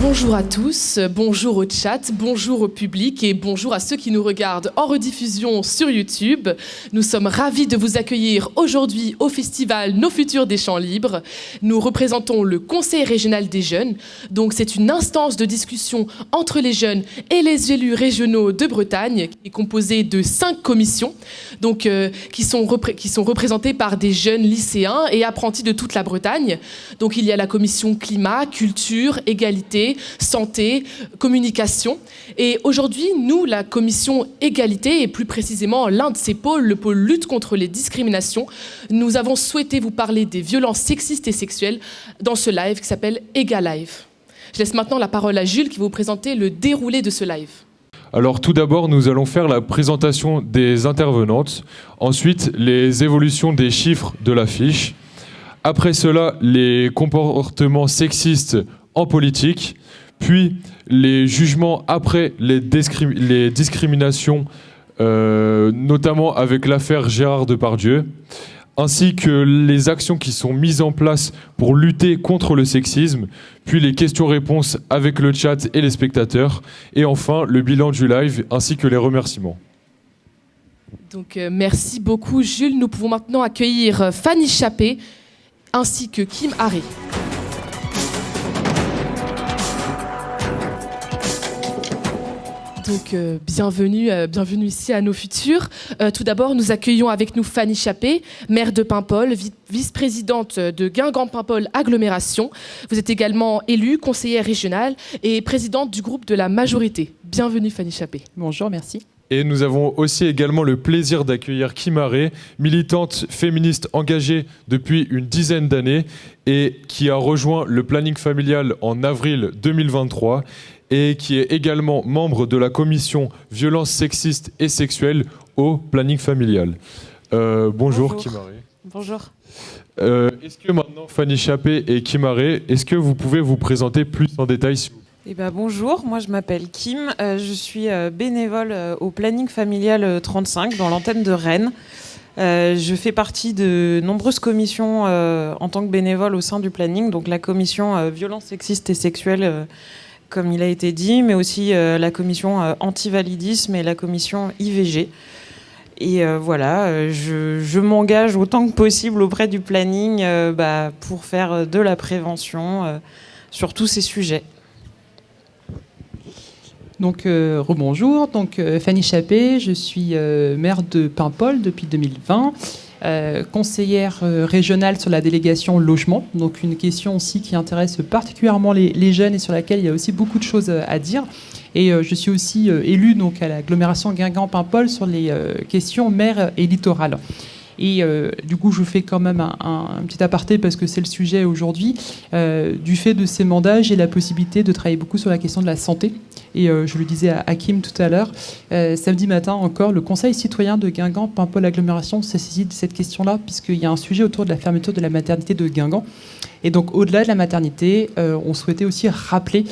Bonjour à tous, bonjour au chat, bonjour au public et bonjour à ceux qui nous regardent en rediffusion sur YouTube. Nous sommes ravis de vous accueillir aujourd'hui au festival Nos Futurs des Champs Libres. Nous représentons le Conseil régional des jeunes. Donc c'est une instance de discussion entre les jeunes et les élus régionaux de Bretagne qui est composée de 5 commissions donc, qui sont représentées par des jeunes lycéens et apprentis de toute la Bretagne. Donc il y a la commission climat, culture, égalité, santé, communication. Et aujourd'hui, nous, la commission égalité, et plus précisément l'un de ses pôles, le pôle lutte contre les discriminations, nous avons souhaité vous parler des violences sexistes et sexuelles dans ce live qui s'appelle EgaLive. Je laisse maintenant la parole à Jules qui va vous présenter le déroulé de ce live. Alors tout d'abord, nous allons faire la présentation des intervenantes, ensuite les évolutions des chiffres de l'affiche, après cela les comportements sexistes en politique, puis les jugements après les discriminations, notamment avec l'affaire Gérard Depardieu, ainsi que les actions qui sont mises en place pour lutter contre le sexisme, puis les questions-réponses avec le chat et les spectateurs, et enfin le bilan du live ainsi que les remerciements. Donc merci beaucoup Jules. Nous pouvons maintenant accueillir Fanny Chappé ainsi que Kim Haré. Donc bienvenue ici à Nos Futurs. Tout d'abord, nous accueillons avec nous Fanny Chappé, maire de Paimpol, vice-présidente de Guingamp-Paimpol Agglomération. Vous êtes également élue, conseillère régionale et présidente du groupe de la majorité. Bienvenue Fanny Chappé. Bonjour, merci. Et nous avons aussi également le plaisir d'accueillir Kim Haré, militante féministe engagée depuis une dizaine d'années et qui a rejoint le planning familial en avril 2023 et qui est également membre de la commission violences sexistes et sexuelles au planning familial. Bonjour Kim Haré. Bonjour. Est-ce que maintenant Fanny Chappé et Kim Haré, est-ce que vous pouvez vous présenter plus en détail s'il vous plaît ? Bonjour, moi je m'appelle Kim, je suis bénévole au planning familial 35 dans l'antenne de Rennes. Je fais partie de nombreuses commissions en tant que bénévole au sein du planning, donc la commission violences sexistes et sexuelles, comme il a été dit, mais aussi la commission anti-validisme et la commission IVG. Et voilà, je m'engage autant que possible auprès du planning pour faire de la prévention sur tous ces sujets. Donc rebonjour, donc Fanny Chappé, je suis maire de Paimpol depuis 2020, conseillère régionale sur la délégation logement, donc une question aussi qui intéresse particulièrement les jeunes et sur laquelle il y a aussi beaucoup de choses à dire. Et je suis aussi élue donc, à l'agglomération Guingamp-Paimpol sur les questions mer et littoral. Et du coup, je fais quand même un petit aparté parce que c'est le sujet aujourd'hui. Du fait de ces mandats, j'ai la possibilité de travailler beaucoup sur la question de la santé. Et je le disais à Hakim tout à l'heure, samedi matin encore, le Conseil citoyen de Guingamp-Paimpol Agglomération s'est saisi de cette question-là, puisqu'il y a un sujet autour de la fermeture de la maternité de Guingamp. Et donc, au-delà de la maternité, on souhaitait aussi rappeler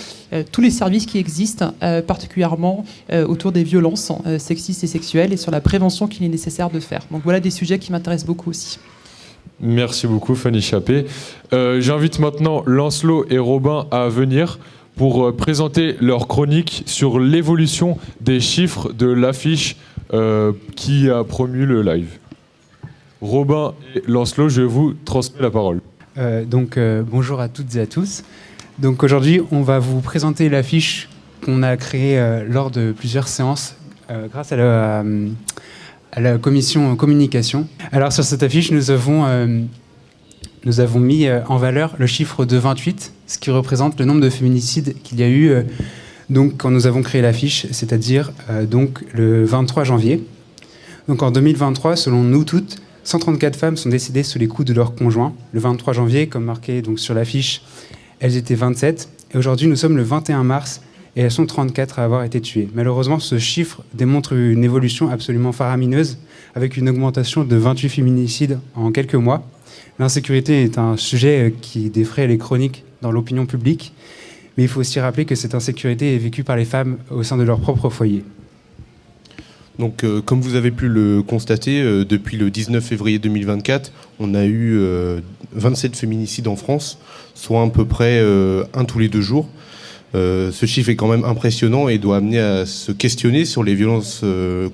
tous les services qui existent, particulièrement autour des violences sexistes et sexuelles et sur la prévention qu'il est nécessaire de faire. Donc voilà des sujets qui m'intéressent beaucoup aussi. Merci beaucoup Fanny Chappé. J'invite maintenant Lancelot et Robin à venir pour présenter leur chronique sur l'évolution des chiffres de l'affiche qui a promu le live. Robin et Lancelot, je vous transmets la parole. Bonjour à toutes et à tous. Donc aujourd'hui, on va vous présenter l'affiche qu'on a créée lors de plusieurs séances grâce à la commission communication. Alors sur cette affiche, nous avons mis en valeur le chiffre de 28, ce qui représente le nombre de féminicides qu'il y a eu donc, quand nous avons créé l'affiche, c'est-à-dire donc, le 23 janvier. Donc en 2023, selon nous toutes, 134 femmes sont décédées sous les coups de leur conjoint. Le 23 janvier, comme marqué donc, sur l'affiche, elles étaient 27. Et aujourd'hui, nous sommes le 21 mars et elles sont 34 à avoir été tuées. Malheureusement, ce chiffre démontre une évolution absolument faramineuse avec une augmentation de 28 féminicides en quelques mois. L'insécurité est un sujet qui défraie les chroniques dans l'opinion publique, mais il faut aussi rappeler que cette insécurité est vécue par les femmes au sein de leur propre foyer. Donc, comme vous avez pu le constater, depuis le 19 février 2024, on a eu 27 féminicides en France, soit à peu près un tous les 2 jours. Ce chiffre est quand même impressionnant et doit amener à se questionner sur les violences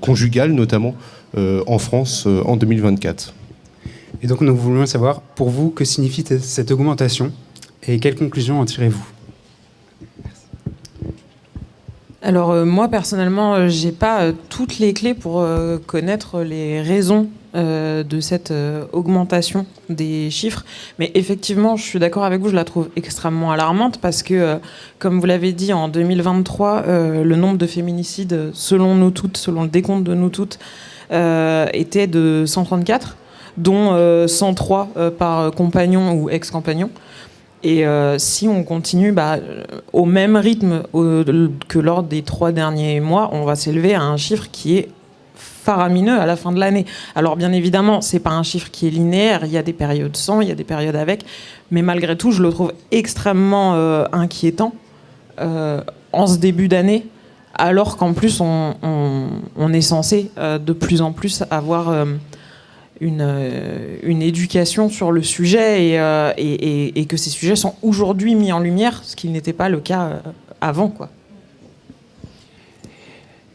conjugales, notamment en France en 2024. Et donc nous voulions savoir, pour vous, que signifie cette augmentation et quelles conclusions en tirez-vous? Alors moi personnellement, j'ai pas toutes les clés pour connaître les raisons de cette augmentation des chiffres, mais effectivement, je suis d'accord avec vous, je la trouve extrêmement alarmante parce que, comme vous l'avez dit, en 2023, le nombre de féminicides, selon nous toutes, selon le décompte de nous toutes, était de 134, dont 103 par compagnon ou ex-compagnon. Et si on continue au même rythme que lors des 3 derniers mois, on va s'élever à un chiffre qui est faramineux à la fin de l'année. Alors bien évidemment, c'est pas un chiffre qui est linéaire, il y a des périodes sans, il y a des périodes avec, mais malgré tout, je le trouve extrêmement inquiétant en ce début d'année, alors qu'en plus, on est censé de plus en plus avoir une éducation sur le sujet et que ces sujets sont aujourd'hui mis en lumière, ce qui n'était pas le cas avant, quoi.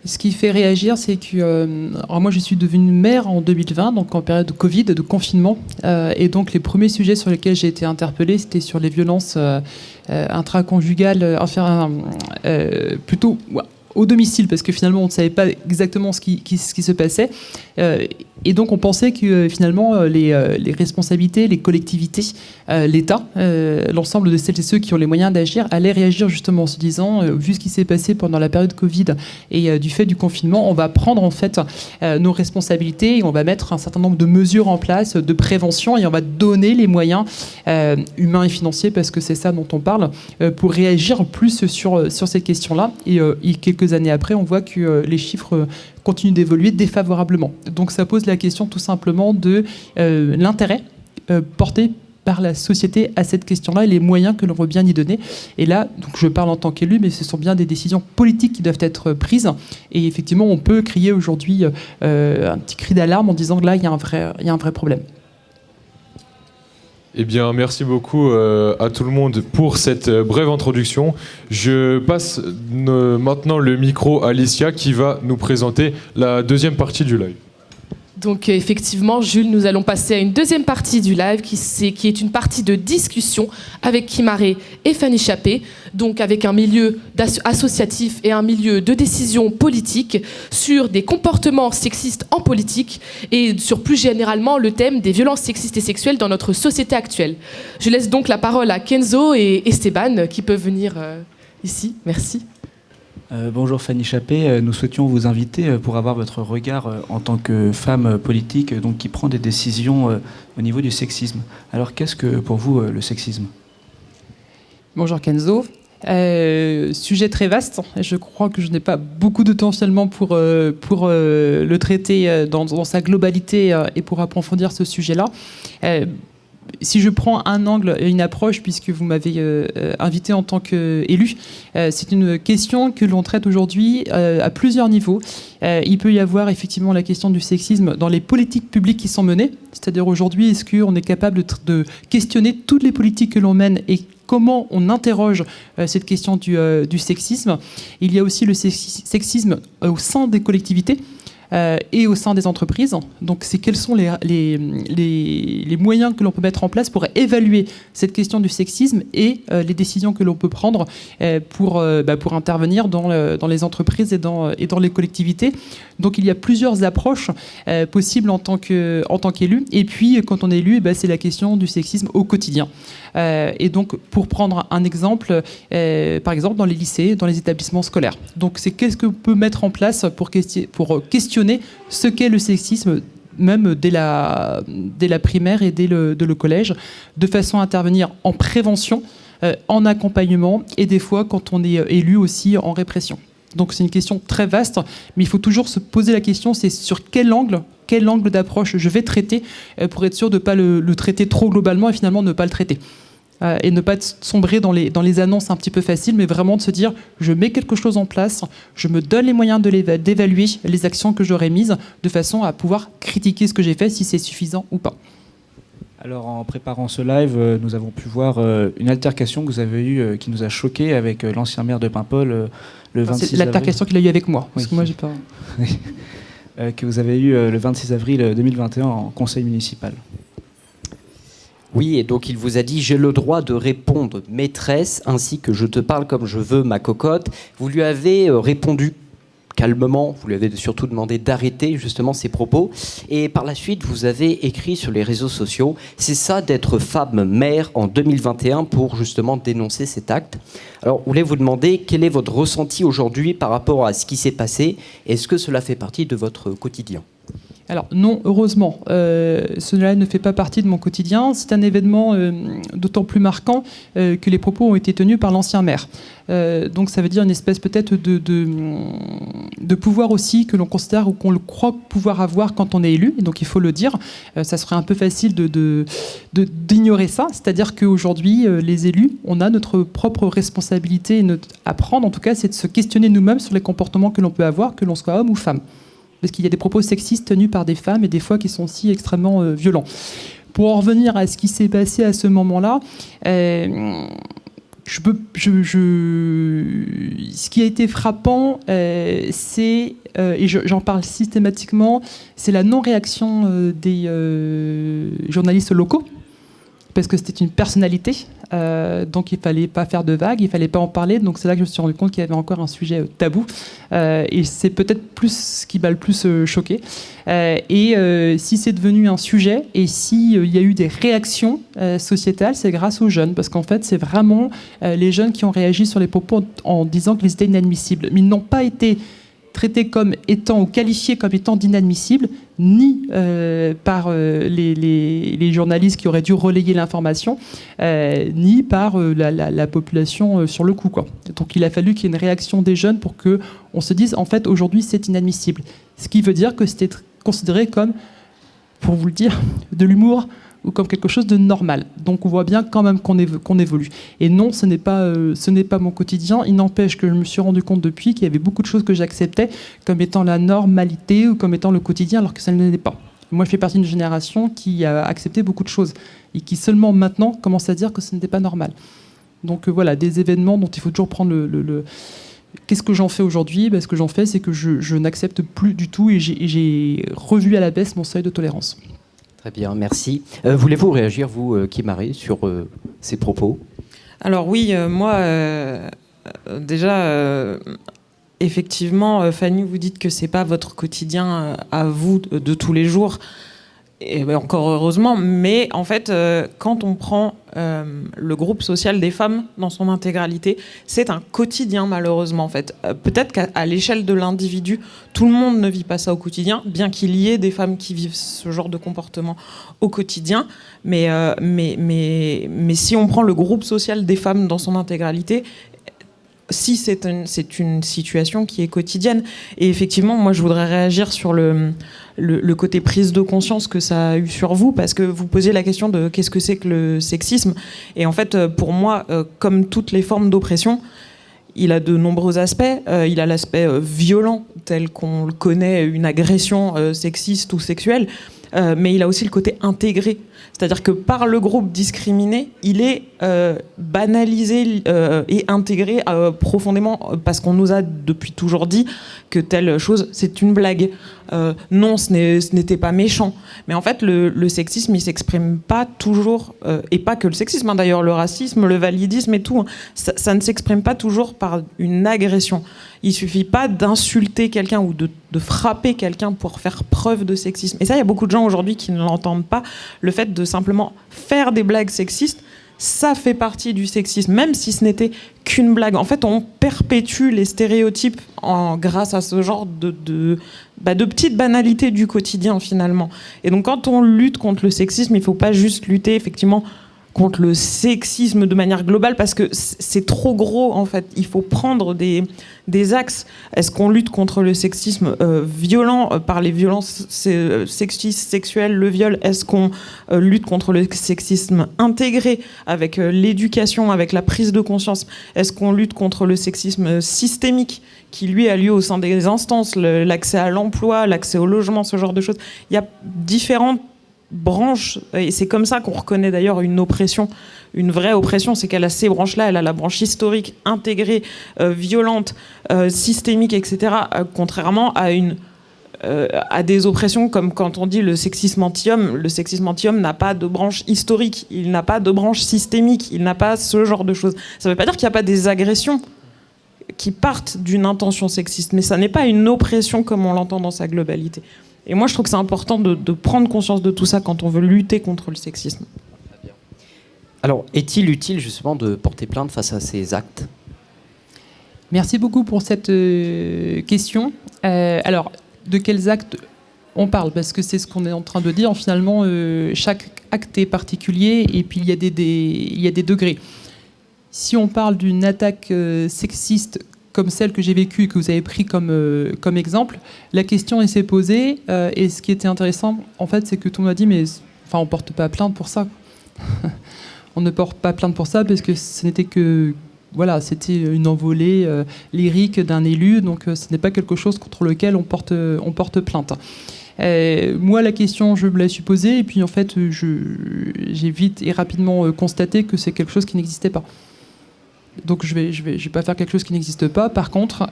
Ce qui fait réagir, c'est que alors moi je suis devenue mère en 2020, donc en période de Covid, de confinement, et donc les premiers sujets sur lesquels j'ai été interpellée, c'était sur les violences intraconjugales, plutôt au domicile, parce que finalement on ne savait pas exactement ce qui se passait, et donc on pensait que finalement les responsabilités, les collectivités, l'État, l'ensemble de celles et ceux qui ont les moyens d'agir allaient réagir justement en se disant, vu ce qui s'est passé pendant la période Covid et du fait du confinement, on va prendre en fait nos responsabilités et on va mettre un certain nombre de mesures en place de prévention et on va donner les moyens humains et financiers, parce que c'est ça dont on parle, pour réagir plus sur cette question-là. Et quelques années après, on voit que les chiffres continuent d'évoluer défavorablement. Donc ça pose la question tout simplement de l'intérêt porté par la société à cette question-là et les moyens que l'on veut bien y donner. Et là, donc je parle en tant qu'élu, mais ce sont bien des décisions politiques qui doivent être prises. Et effectivement, on peut crier aujourd'hui un petit cri d'alarme en disant que là, il y a un vrai problème. Eh bien, merci beaucoup à tout le monde pour cette brève introduction. Je passe maintenant le micro à Alicia qui va nous présenter la deuxième partie du live. Donc effectivement, Jules, nous allons passer à une deuxième partie du live qui est une partie de discussion avec Kim Haré et Fanny Chappé, donc avec un milieu associatif et un milieu de décision politique sur des comportements sexistes en politique et sur plus généralement le thème des violences sexistes et sexuelles dans notre société actuelle. Je laisse donc la parole à Kenzo et Esteban qui peuvent venir ici. Merci. Bonjour Fanny Chappé, nous souhaitions vous inviter pour avoir votre regard en tant que femme politique donc, qui prend des décisions au niveau du sexisme. Alors qu'est-ce que pour vous le sexisme ? Bonjour Kenzo. Sujet très vaste. Je crois que je n'ai pas beaucoup de temps finalement pour le traiter dans sa globalité et pour approfondir ce sujet-là. Si je prends un angle et une approche, puisque vous m'avez invité en tant qu'élu, c'est une question que l'on traite aujourd'hui à plusieurs niveaux. Il peut y avoir effectivement la question du sexisme dans les politiques publiques qui sont menées. C'est-à-dire aujourd'hui, est-ce qu'on est capable de questionner toutes les politiques que l'on mène et comment on interroge cette question du sexisme. Il y a aussi le sexisme au sein des collectivités. Et au sein des entreprises. Donc, quels sont les moyens que l'on peut mettre en place pour évaluer cette question du sexisme et les décisions que l'on peut prendre pour intervenir dans les entreprises et dans les collectivités. Donc, il y a plusieurs approches possibles en tant qu'élu. Et puis, quand on est élu, c'est la question du sexisme au quotidien. Et donc, pour prendre un exemple, par exemple, dans les lycées, dans les établissements scolaires. Donc, c'est qu'est-ce qu'on peut mettre en place pour questionner ce qu'est le sexisme, même dès la primaire et dès le collège, de façon à intervenir en prévention, en accompagnement et des fois, quand on est élu aussi, en répression. Donc, c'est une question très vaste, mais il faut toujours se poser la question, c'est sur quel angle d'approche je vais traiter pour être sûr de ne pas le traiter trop globalement et finalement ne pas le traiter. Et ne pas sombrer dans les annonces un petit peu faciles, mais vraiment de se dire, je mets quelque chose en place, je me donne les moyens d'évaluer les actions que j'aurais mises, de façon à pouvoir critiquer ce que j'ai fait, si c'est suffisant ou pas. Alors en préparant ce live, nous avons pu voir une altercation que vous avez eue qui nous a choqués avec l'ancien maire de Paimpol le 26 C'est avril. l'altercation qu'il a eu avec moi, parce Oui. que moi j'ai pas... Que vous avez eu le 26 avril 2021 en conseil municipal. Oui, et donc il vous a dit « J'ai le droit de répondre maîtresse, ainsi que je te parle comme je veux, ma cocotte ». Vous lui avez répondu calmement, vous lui avez surtout demandé d'arrêter justement ses propos. Et par la suite, vous avez écrit sur les réseaux sociaux « C'est ça d'être femme mère en 2021 » pour justement dénoncer cet acte. Alors, je voulais vous demander quel est votre ressenti aujourd'hui par rapport à ce qui s'est passé. Est-ce que cela fait partie de votre quotidien ? Alors non, heureusement, cela ne fait pas partie de mon quotidien. C'est un événement d'autant plus marquant que les propos ont été tenus par l'ancien maire. Donc ça veut dire une espèce peut-être de pouvoir aussi que l'on considère ou qu'on le croit pouvoir avoir quand on est élu. Et donc il faut le dire. Ça serait un peu facile d'ignorer ça. C'est-à-dire qu'aujourd'hui, les élus, on a notre propre responsabilité à prendre. En tout cas, c'est de se questionner nous-mêmes sur les comportements que l'on peut avoir, que l'on soit homme ou femme. Parce qu'il y a des propos sexistes tenus par des femmes et des fois qui sont aussi extrêmement violents. Pour en revenir à ce qui s'est passé à ce moment-là, ce qui a été frappant, c'est, et j'en parle systématiquement, c'est la non-réaction des journalistes locaux, parce que c'était une personnalité, donc il ne fallait pas faire de vagues, il ne fallait pas en parler, donc c'est là que je me suis rendu compte qu'il y avait encore un sujet tabou, et c'est peut-être plus ce qui m'a le plus choqué. Si c'est devenu un sujet, et s'il y a eu des réactions sociétales, c'est grâce aux jeunes, parce qu'en fait c'est vraiment les jeunes qui ont réagi sur les propos en disant qu'ils étaient inadmissibles, mais ils n'ont pas été traités comme étant ou qualifiés comme étant d'inadmissibles, ni par les journalistes qui auraient dû relayer l'information, ni par la population sur le coup, quoi. Donc il a fallu qu'il y ait une réaction des jeunes pour qu'on se dise, en fait, aujourd'hui, c'est inadmissible. Ce qui veut dire que c'était considéré comme, pour vous le dire, de l'humour ou comme quelque chose de normal. Donc on voit bien quand même qu'on évolue. Et non, ce n'est pas mon quotidien. Il n'empêche que je me suis rendu compte depuis qu'il y avait beaucoup de choses que j'acceptais comme étant la normalité ou comme étant le quotidien, alors que ça ne l'est pas. Moi, je fais partie d'une génération qui a accepté beaucoup de choses et qui seulement maintenant commence à dire que ce n'était pas normal. Donc voilà, des événements dont il faut toujours prendre Qu'est-ce que j'en fais aujourd'hui ? Ce que j'en fais, c'est que je n'accepte plus du tout et j'ai revu à la baisse mon seuil de tolérance. Très bien, merci. Voulez-vous réagir, vous, Kim-Marie, sur ces propos ? Alors oui, moi, déjà, effectivement, Fanny, vous dites que c'est pas votre quotidien à vous de tous les jours, et ben encore heureusement, mais en fait, quand on prend le groupe social des femmes dans son intégralité, c'est un quotidien malheureusement en fait. Peut-être qu'à l'échelle de l'individu, tout le monde ne vit pas ça au quotidien, bien qu'il y ait des femmes qui vivent ce genre de comportement au quotidien, mais si on prend le groupe social des femmes dans son intégralité, si c'est une situation qui est quotidienne. Et effectivement, moi je voudrais réagir sur le côté prise de conscience que ça a eu sur vous, parce que vous posiez la question de qu'est-ce que c'est que le sexisme. Et en fait, pour moi, comme toutes les formes d'oppression, il a de nombreux aspects. Il a l'aspect violent, tel qu'on le connaît, une agression sexiste ou sexuelle, mais il a aussi le côté intégré. C'est-à-dire que par le groupe discriminé, il est banalisé et intégré profondément, parce qu'on nous a depuis toujours dit que telle chose, c'est une blague. Non, ce n'était pas méchant. Mais en fait, le sexisme, il s'exprime pas toujours, et pas que le sexisme, hein, d'ailleurs, le racisme, le validisme et tout, hein, ça ne s'exprime pas toujours par une agression. Il suffit pas d'insulter quelqu'un ou de frapper quelqu'un pour faire preuve de sexisme. Et ça, il y a beaucoup de gens aujourd'hui qui ne l'entendent pas. Le fait de simplement faire des blagues sexistes, ça fait partie du sexisme, même si ce n'était qu'une blague. En fait, on perpétue les stéréotypes grâce à ce genre de petites banalités du quotidien, finalement. Et donc, quand on lutte contre le sexisme, il ne faut pas juste lutter, effectivement, contre le sexisme de manière globale, parce que c'est trop gros, en fait. Il faut prendre des axes. Est-ce qu'on lutte contre le sexisme violent par les violences sexistes, sexuelles, le viol ? Est-ce qu'on lutte contre le sexisme intégré avec l'éducation, avec la prise de conscience ? Est-ce qu'on lutte contre le sexisme systémique qui, lui, a lieu au sein des instances, l'accès à l'emploi, l'accès au logement, ce genre de choses ? Il y a différentes branches, et c'est comme ça qu'on reconnaît d'ailleurs une oppression, une vraie oppression, c'est qu'elle a ces branches-là, elle a la branche historique, intégrée, violente, systémique, etc., contrairement à des oppressions comme quand on dit le sexisme anti-homme. Le sexisme anti-homme n'a pas de branche historique, il n'a pas de branche systémique, il n'a pas ce genre de choses. Ça ne veut pas dire qu'il n'y a pas des agressions qui partent d'une intention sexiste, mais ça n'est pas une oppression comme on l'entend dans sa globalité. Et moi, je trouve que c'est important de prendre conscience de tout ça quand on veut lutter contre le sexisme. Alors, est-il utile justement de porter plainte face à ces actes ? Merci beaucoup pour cette question. Alors, de quels actes on parle ? Parce que c'est ce qu'on est en train de dire. Finalement, chaque acte est particulier et puis il y a des degrés. Si on parle d'une attaque sexiste comme celle que j'ai vécue et que vous avez pris comme exemple, la question s'est posée. Et ce qui était intéressant, en fait, c'est que tout le monde a dit, mais enfin, on porte pas plainte pour ça. On ne porte pas plainte pour ça parce que ce n'était que... Voilà, c'était une envolée lyrique d'un élu, donc ce n'est pas quelque chose contre lequel on porte plainte. Moi, la question, je me la suis posée, et puis en fait, j'ai vite et rapidement constaté que c'est quelque chose qui n'existait pas. Donc je vais pas faire quelque chose qui n'existe pas. Par contre,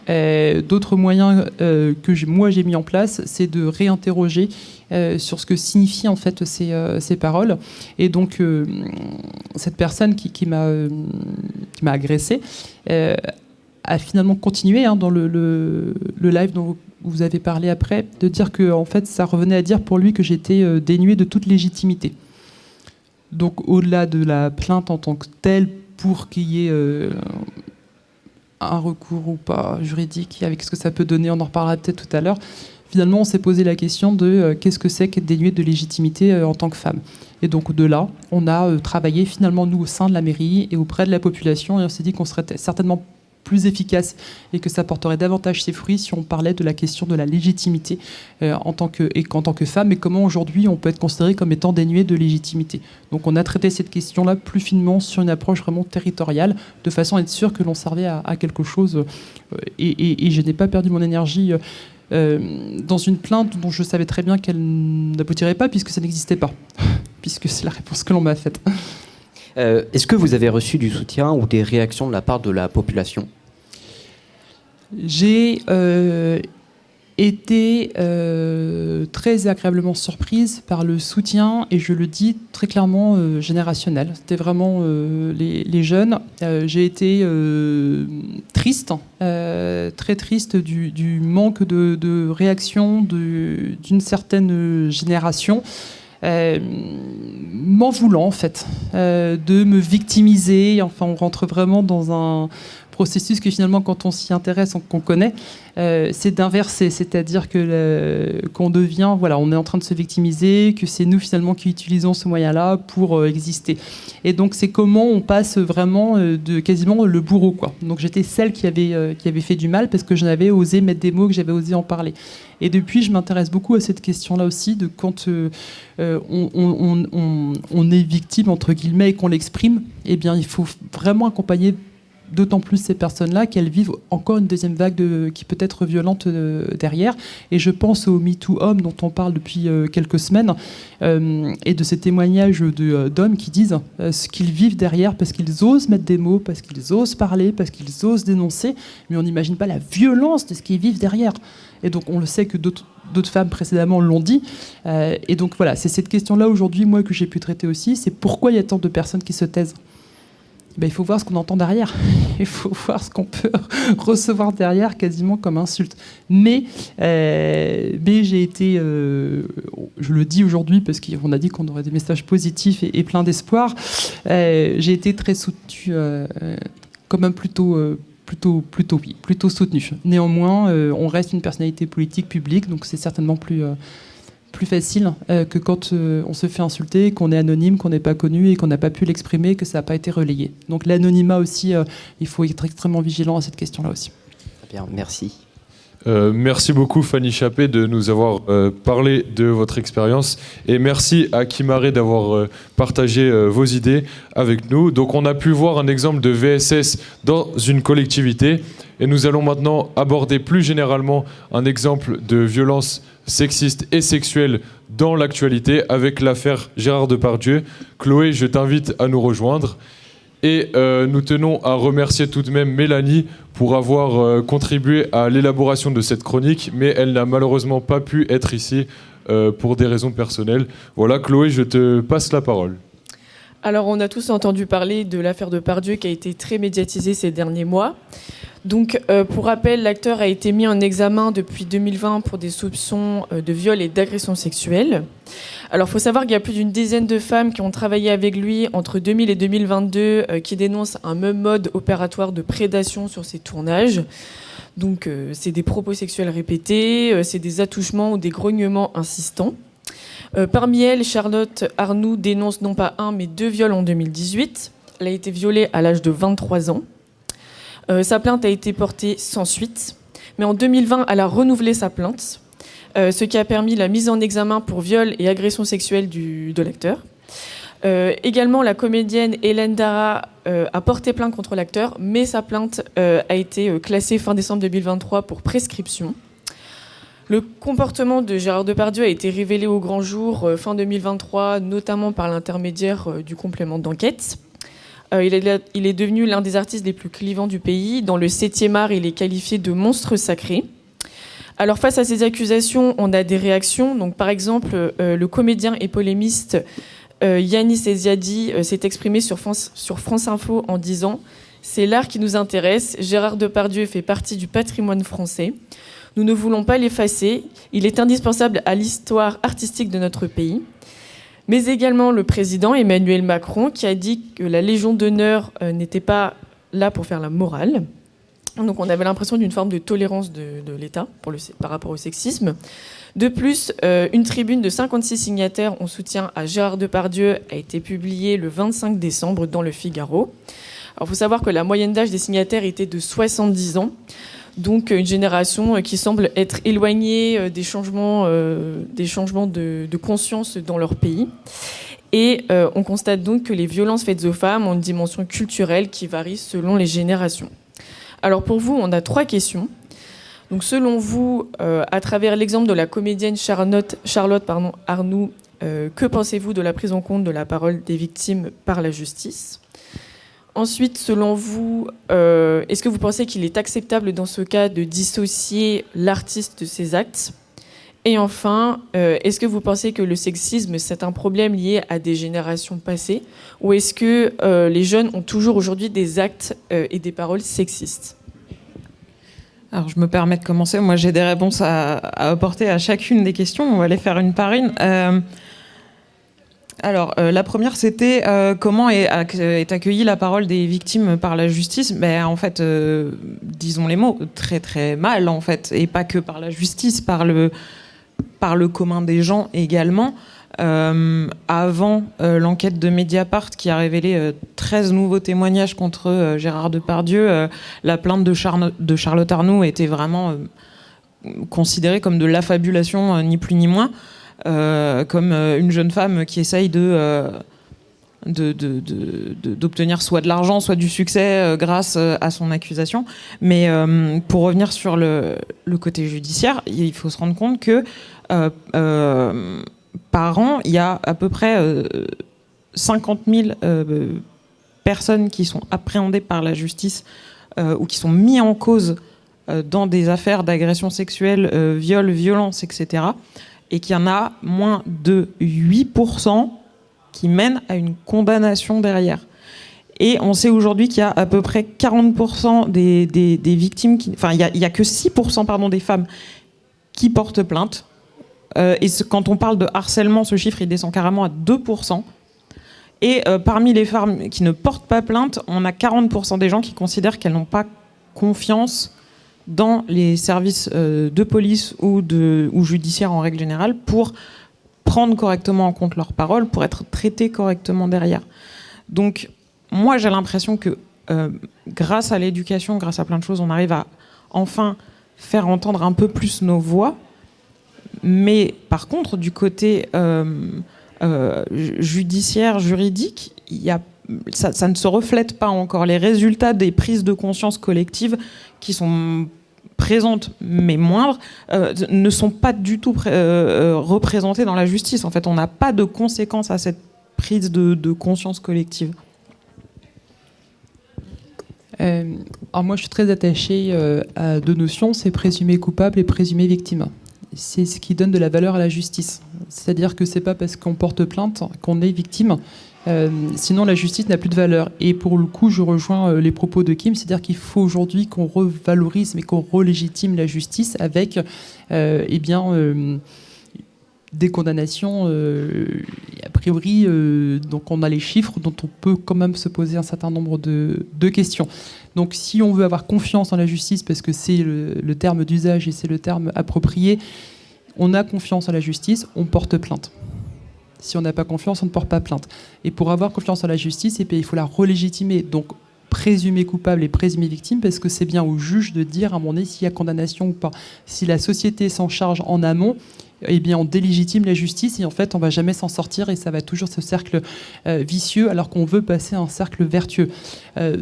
d'autres moyens que moi j'ai mis en place, c'est de réinterroger sur ce que signifient en fait ces paroles. Et donc cette personne qui m'a agressé a finalement continué dans le live dont vous avez parlé après, de dire que en fait ça revenait à dire pour lui que j'étais dénué de toute légitimité. Donc au-delà de la plainte en tant que telle, pour qu'il y ait un recours ou pas juridique, avec ce que ça peut donner, on en reparlera peut-être tout à l'heure. Finalement, on s'est posé la question de qu'est-ce que c'est qu'être dénué de légitimité en tant que femme. Et donc de là, on a travaillé finalement, nous, au sein de la mairie et auprès de la population, et on s'est dit qu'on serait certainement plus efficace et que ça porterait davantage ses fruits si on parlait de la question de la légitimité en tant que femme, et comment aujourd'hui on peut être considéré comme étant dénué de légitimité. Donc on a traité cette question-là plus finement sur une approche vraiment territoriale, de façon à être sûr que l'on servait à quelque chose. Et je n'ai pas perdu mon énergie dans une plainte dont je savais très bien qu'elle n'aboutirait pas, puisque ça n'existait pas, puisque c'est la réponse que l'on m'a faite. Est-ce que vous avez reçu du soutien ou des réactions de la part de la population ? J'ai été très agréablement surprise par le soutien, et je le dis très clairement, générationnel. C'était vraiment les jeunes. J'ai été triste, très triste du manque de réaction d'une certaine génération. M'en voulant en fait de me victimiser. Enfin, on rentre vraiment dans un processus que finalement, quand on s'y intéresse, qu'on connaît, c'est d'inverser, c'est-à-dire que qu'on devient, voilà, on est en train de se victimiser, que c'est nous finalement qui utilisons ce moyen-là pour exister. Et donc c'est comment on passe vraiment de quasiment le bourreau, quoi. Donc j'étais celle qui avait fait du mal parce que je n'avais osé mettre des mots, que j'avais osé en parler. Et depuis, je m'intéresse beaucoup à cette question-là aussi, de quand on est victime, entre guillemets, et qu'on l'exprime, eh bien, il faut vraiment accompagner d'autant plus ces personnes-là qu'elles vivent encore une deuxième vague qui peut être violente derrière. Et je pense au MeToo Homme dont on parle depuis quelques semaines et de ces témoignages d'hommes qui disent ce qu'ils vivent derrière parce qu'ils osent mettre des mots, parce qu'ils osent parler, parce qu'ils osent dénoncer, mais on n'imagine pas la violence de ce qu'ils vivent derrière. Et donc on le sait que d'autres femmes précédemment l'ont dit. Et donc voilà, c'est cette question-là aujourd'hui, moi, que j'ai pu traiter aussi. C'est pourquoi il y a tant de personnes qui se taisent. Ben, il faut voir ce qu'on entend derrière. Il faut voir ce qu'on peut recevoir derrière, quasiment comme insulte. Mais j'ai été, je le dis aujourd'hui parce qu'on a dit qu'on aurait des messages positifs et plein d'espoir. J'ai été très soutenue, quand même plutôt soutenue. Néanmoins, on reste une personnalité politique publique, donc c'est certainement plus facile que quand on se fait insulter, qu'on est anonyme, qu'on n'est pas connu et qu'on n'a pas pu l'exprimer, que ça n'a pas été relayé. Donc l'anonymat aussi, il faut être extrêmement vigilant à cette question-là aussi. Très bien, merci. Merci beaucoup Fanny Chappé de nous avoir parlé de votre expérience et merci à Kimare d'avoir partagé vos idées avec nous. Donc on a pu voir un exemple de VSS dans une collectivité et nous allons maintenant aborder plus généralement un exemple de violence sexiste et sexuelle dans l'actualité avec l'affaire Gérard Depardieu. Chloé, je t'invite à nous rejoindre. Et nous tenons à remercier tout de même Mélanie pour avoir contribué à l'élaboration de cette chronique, mais elle n'a malheureusement pas pu être ici pour des raisons personnelles. Voilà, Chloé, je te passe la parole. Alors, on a tous entendu parler de l'affaire Depardieu qui a été très médiatisée ces derniers mois. Donc, pour rappel, l'acteur a été mis en examen depuis 2020 pour des soupçons de viol et d'agression sexuelle. Alors, il faut savoir qu'il y a plus d'une dizaine de femmes qui ont travaillé avec lui entre 2000 et 2022 qui dénoncent un même mode opératoire de prédation sur ses tournages. Donc, c'est des propos sexuels répétés, c'est des attouchements ou des grognements insistants. Parmi elles, Charlotte Arnoux dénonce non pas un, mais 2 viols en 2018. Elle a été violée à l'âge de 23 ans. Sa plainte a été portée sans suite. Mais en 2020, elle a renouvelé sa plainte, ce qui a permis la mise en examen pour viol et agression sexuelle de l'acteur. Également, la comédienne Hélène Darra a porté plainte contre l'acteur, mais sa plainte a été classée fin décembre 2023 pour prescription. Le comportement de Gérard Depardieu a été révélé au grand jour fin 2023, notamment par l'intermédiaire du complément d'enquête. Il est devenu l'un des artistes les plus clivants du pays. Dans le 7e art, il est qualifié de monstre sacré. Alors face à ces accusations, on a des réactions. Donc, par exemple, le comédien et polémiste Yanis Eziadi s'est exprimé sur France Info en disant « C'est l'art qui nous intéresse. Gérard Depardieu fait partie du patrimoine français. Nous ne voulons pas l'effacer. Il est indispensable à l'histoire artistique de notre pays. » Mais également le président Emmanuel Macron qui a dit que la Légion d'honneur n'était pas là pour faire la morale. Donc on avait l'impression d'une forme de tolérance de l'État par rapport au sexisme. De plus, une tribune de 56 signataires en soutien à Gérard Depardieu a été publiée le 25 décembre dans le Figaro. Alors il faut savoir que la moyenne d'âge des signataires était de 70 ans. Donc une génération qui semble être éloignée des changements de conscience dans leur pays. Et on constate donc que les violences faites aux femmes ont une dimension culturelle qui varie selon les générations. Alors pour vous, on a 3 questions. Donc selon vous, à travers l'exemple de la comédienne Charlotte Arnoux, que pensez-vous de la prise en compte de la parole des victimes par la justice ? Ensuite, selon vous, est-ce que vous pensez qu'il est acceptable dans ce cas de dissocier l'artiste de ses actes ? Et enfin, est-ce que vous pensez que le sexisme, c'est un problème lié à des générations passées ? Ou est-ce que les jeunes ont toujours aujourd'hui des actes et des paroles sexistes ? Alors, je me permets de commencer. Moi, j'ai des réponses à apporter à chacune des questions. On va les faire une par une. Alors, la première, c'était comment est accueillie la parole des victimes par la justice. Ben, en fait, disons les mots, très très mal, en fait. Et pas que par la justice, par le commun des gens également. Avant l'enquête de Mediapart qui a révélé 13 nouveaux témoignages contre Gérard Depardieu, la plainte de Charlotte Arnoux était vraiment considérée comme de l'affabulation, ni plus ni moins. Comme une jeune femme qui essaye d'obtenir soit de l'argent, soit du succès grâce à son accusation. Mais pour revenir sur le côté judiciaire, il faut se rendre compte que par an, il y a à peu près 50 000 personnes qui sont appréhendées par la justice ou qui sont mises en cause dans des affaires d'agression sexuelle, viol, violence, etc. Et qu'il y en a moins de 8% qui mènent à une condamnation derrière. Et on sait aujourd'hui qu'il y a à peu près 40% des victimes, il y a que 6% des femmes qui portent plainte. Et quand on parle de harcèlement, ce chiffre il descend carrément à 2%. Et parmi les femmes qui ne portent pas plainte, on a 40% des gens qui considèrent qu'elles n'ont pas confiance dans les services de police ou judiciaires en règle générale pour prendre correctement en compte leurs paroles, pour être traitées correctement derrière. Donc, moi, j'ai l'impression que grâce à l'éducation, grâce à plein de choses, on arrive à enfin faire entendre un peu plus nos voix. Mais par contre, du côté judiciaire, juridique, ça ne se reflète pas encore. Les résultats des prises de conscience collectives qui sont présentes mais moindres ne sont pas du tout représentés dans la justice. En fait, on n'a pas de conséquences à cette prise de conscience collective. Alors moi, je suis très attachée à deux notions, c'est présumé coupable et présumé victime. C'est ce qui donne de la valeur à la justice. C'est-à-dire que c'est pas parce qu'on porte plainte qu'on est victime. Sinon, la justice n'a plus de valeur. Et pour le coup, je rejoins les propos de Kim, c'est-à-dire qu'il faut aujourd'hui qu'on revalorise, mais qu'on relégitime la justice avec, des condamnations. A priori, donc on a les chiffres dont on peut quand même se poser un certain nombre de questions. Donc, si on veut avoir confiance en la justice, parce que c'est le terme d'usage et c'est le terme approprié, on a confiance en la justice, on porte plainte. Si on n'a pas confiance, on ne porte pas plainte. Et pour avoir confiance en la justice, il faut la relégitimer. Donc, présumer coupable et présumer victime, parce que c'est bien au juge de dire à un moment donné s'il y a condamnation ou pas. Si la société s'en charge en amont, eh bien, on délégitime la justice et en fait, on ne va jamais s'en sortir et ça va toujours ce cercle vicieux alors qu'on veut passer à un cercle vertueux.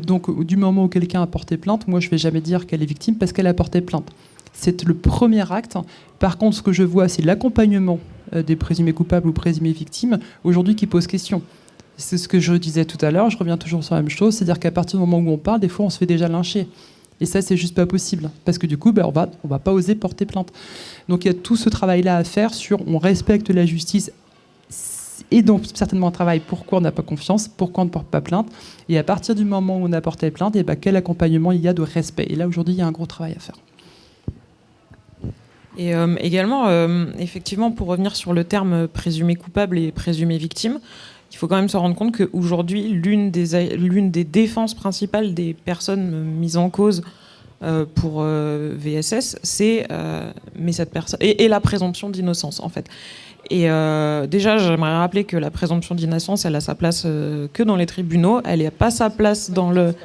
Donc, du moment où quelqu'un a porté plainte, moi, je ne vais jamais dire qu'elle est victime parce qu'elle a porté plainte. C'est le premier acte. Par contre, ce que je vois, c'est l'accompagnement des présumés coupables ou présumés victimes aujourd'hui qui pose question. C'est ce que je disais tout à l'heure, je reviens toujours sur la même chose, c'est-à-dire qu'à partir du moment où on parle, des fois, on se fait déjà lyncher. Et ça, c'est juste pas possible. Parce que du coup, on va pas oser porter plainte. Donc il y a tout ce travail-là à faire sur on respecte la justice et donc certainement un travail pourquoi on n'a pas confiance, pourquoi on ne porte pas plainte. Et à partir du moment où on a porté plainte, quel accompagnement il y a de respect. Et là, aujourd'hui, il y a un gros travail à faire. Et également, effectivement, pour revenir sur le terme présumé coupable et présumé victime, il faut quand même se rendre compte qu'aujourd'hui, l'une des défenses principales des personnes mises en cause pour VSS, c'est mais cette personne et la présomption d'innocence, en fait. Et déjà, j'aimerais rappeler que la présomption d'innocence, elle a sa place que dans les tribunaux. Elle n'a pas sa place dans le...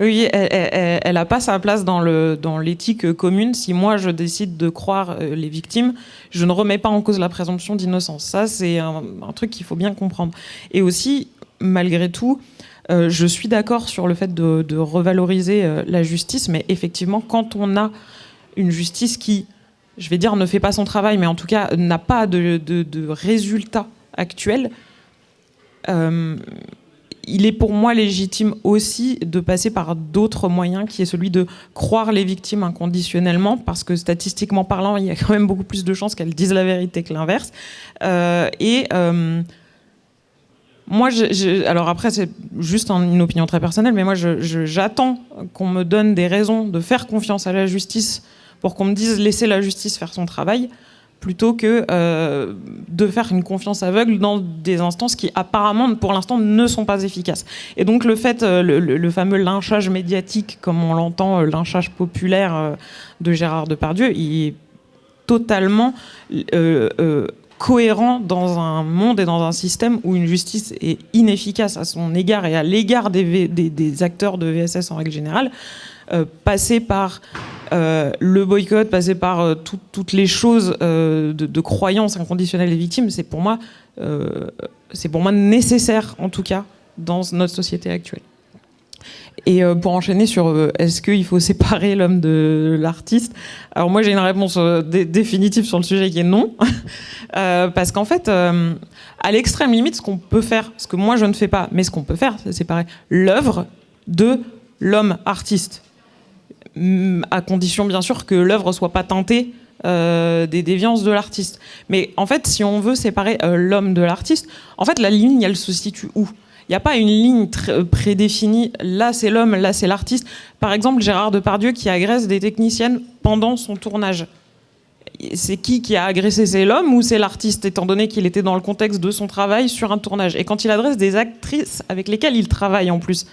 Oui, elle n'a pas sa place dans l'éthique commune. Si moi, je décide de croire les victimes, je ne remets pas en cause la présomption d'innocence. Ça, c'est un truc qu'il faut bien comprendre. Et aussi, malgré tout, je suis d'accord sur le fait de revaloriser la justice, mais effectivement, quand on a une justice qui, je vais dire, ne fait pas son travail, mais en tout cas, n'a pas de résultat actuel, il est pour moi légitime aussi de passer par d'autres moyens, qui est celui de croire les victimes inconditionnellement, parce que statistiquement parlant, il y a quand même beaucoup plus de chances qu'elles disent la vérité que l'inverse. Moi, alors après, c'est juste une opinion très personnelle, mais moi, j'attends qu'on me donne des raisons de faire confiance à la justice pour qu'on me dise laissez la justice faire son travail, plutôt que de faire une confiance aveugle dans des instances qui apparemment, pour l'instant, ne sont pas efficaces. Et donc le fait, le fameux lynchage médiatique, comme on l'entend, lynchage populaire de Gérard Depardieu, il est totalement cohérent dans un monde et dans un système où une justice est inefficace à son égard et à l'égard des acteurs de VSS en règle générale. Passer par le boycott, passer par toutes les choses de croyance inconditionnelle des victimes, c'est pour moi nécessaire, en tout cas, dans notre société actuelle. Et pour enchaîner sur est-ce qu'il faut séparer l'homme de l'artiste, alors moi j'ai une réponse définitive sur le sujet qui est non, parce qu'en fait, à l'extrême limite, ce qu'on peut faire, ce que moi je ne fais pas, mais ce qu'on peut faire, c'est séparer l'œuvre de l'homme artiste, à condition bien sûr que l'œuvre soit pas teintée des déviances de l'artiste. Mais en fait, si on veut séparer l'homme de l'artiste, en fait la ligne, elle se situe où ? Il n'y a pas une ligne prédéfinie, là c'est l'homme, là c'est l'artiste. Par exemple, Gérard Depardieu qui agresse des techniciennes pendant son tournage. C'est qui a agressé ? C'est l'homme ou c'est l'artiste, étant donné qu'il était dans le contexte de son travail sur un tournage ? Et quand il adresse des actrices avec lesquelles il travaille en plus,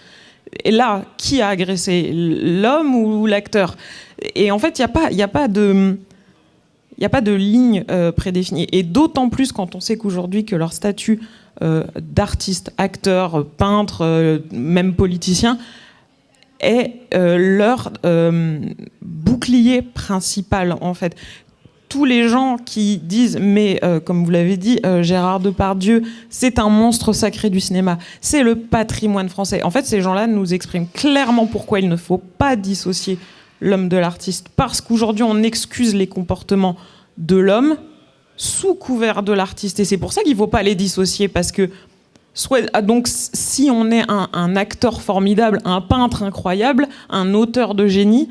et là, qui a agressé ? L'homme ou l'acteur ? Et en fait, il n'y a pas de ligne prédéfinie. Et d'autant plus quand on sait qu'aujourd'hui, que leur statut d'artiste, acteur, peintre, même politicien, est leur bouclier bouclier principal, en fait. Tous les gens qui disent, mais comme vous l'avez dit, Gérard Depardieu, c'est un monstre sacré du cinéma, c'est le patrimoine français. En fait, ces gens-là nous expriment clairement pourquoi il ne faut pas dissocier l'homme de l'artiste. Parce qu'aujourd'hui, on excuse les comportements de l'homme sous couvert de l'artiste. Et c'est pour ça qu'il ne faut pas les dissocier, parce que donc, si on est un acteur formidable, un peintre incroyable, un auteur de génie,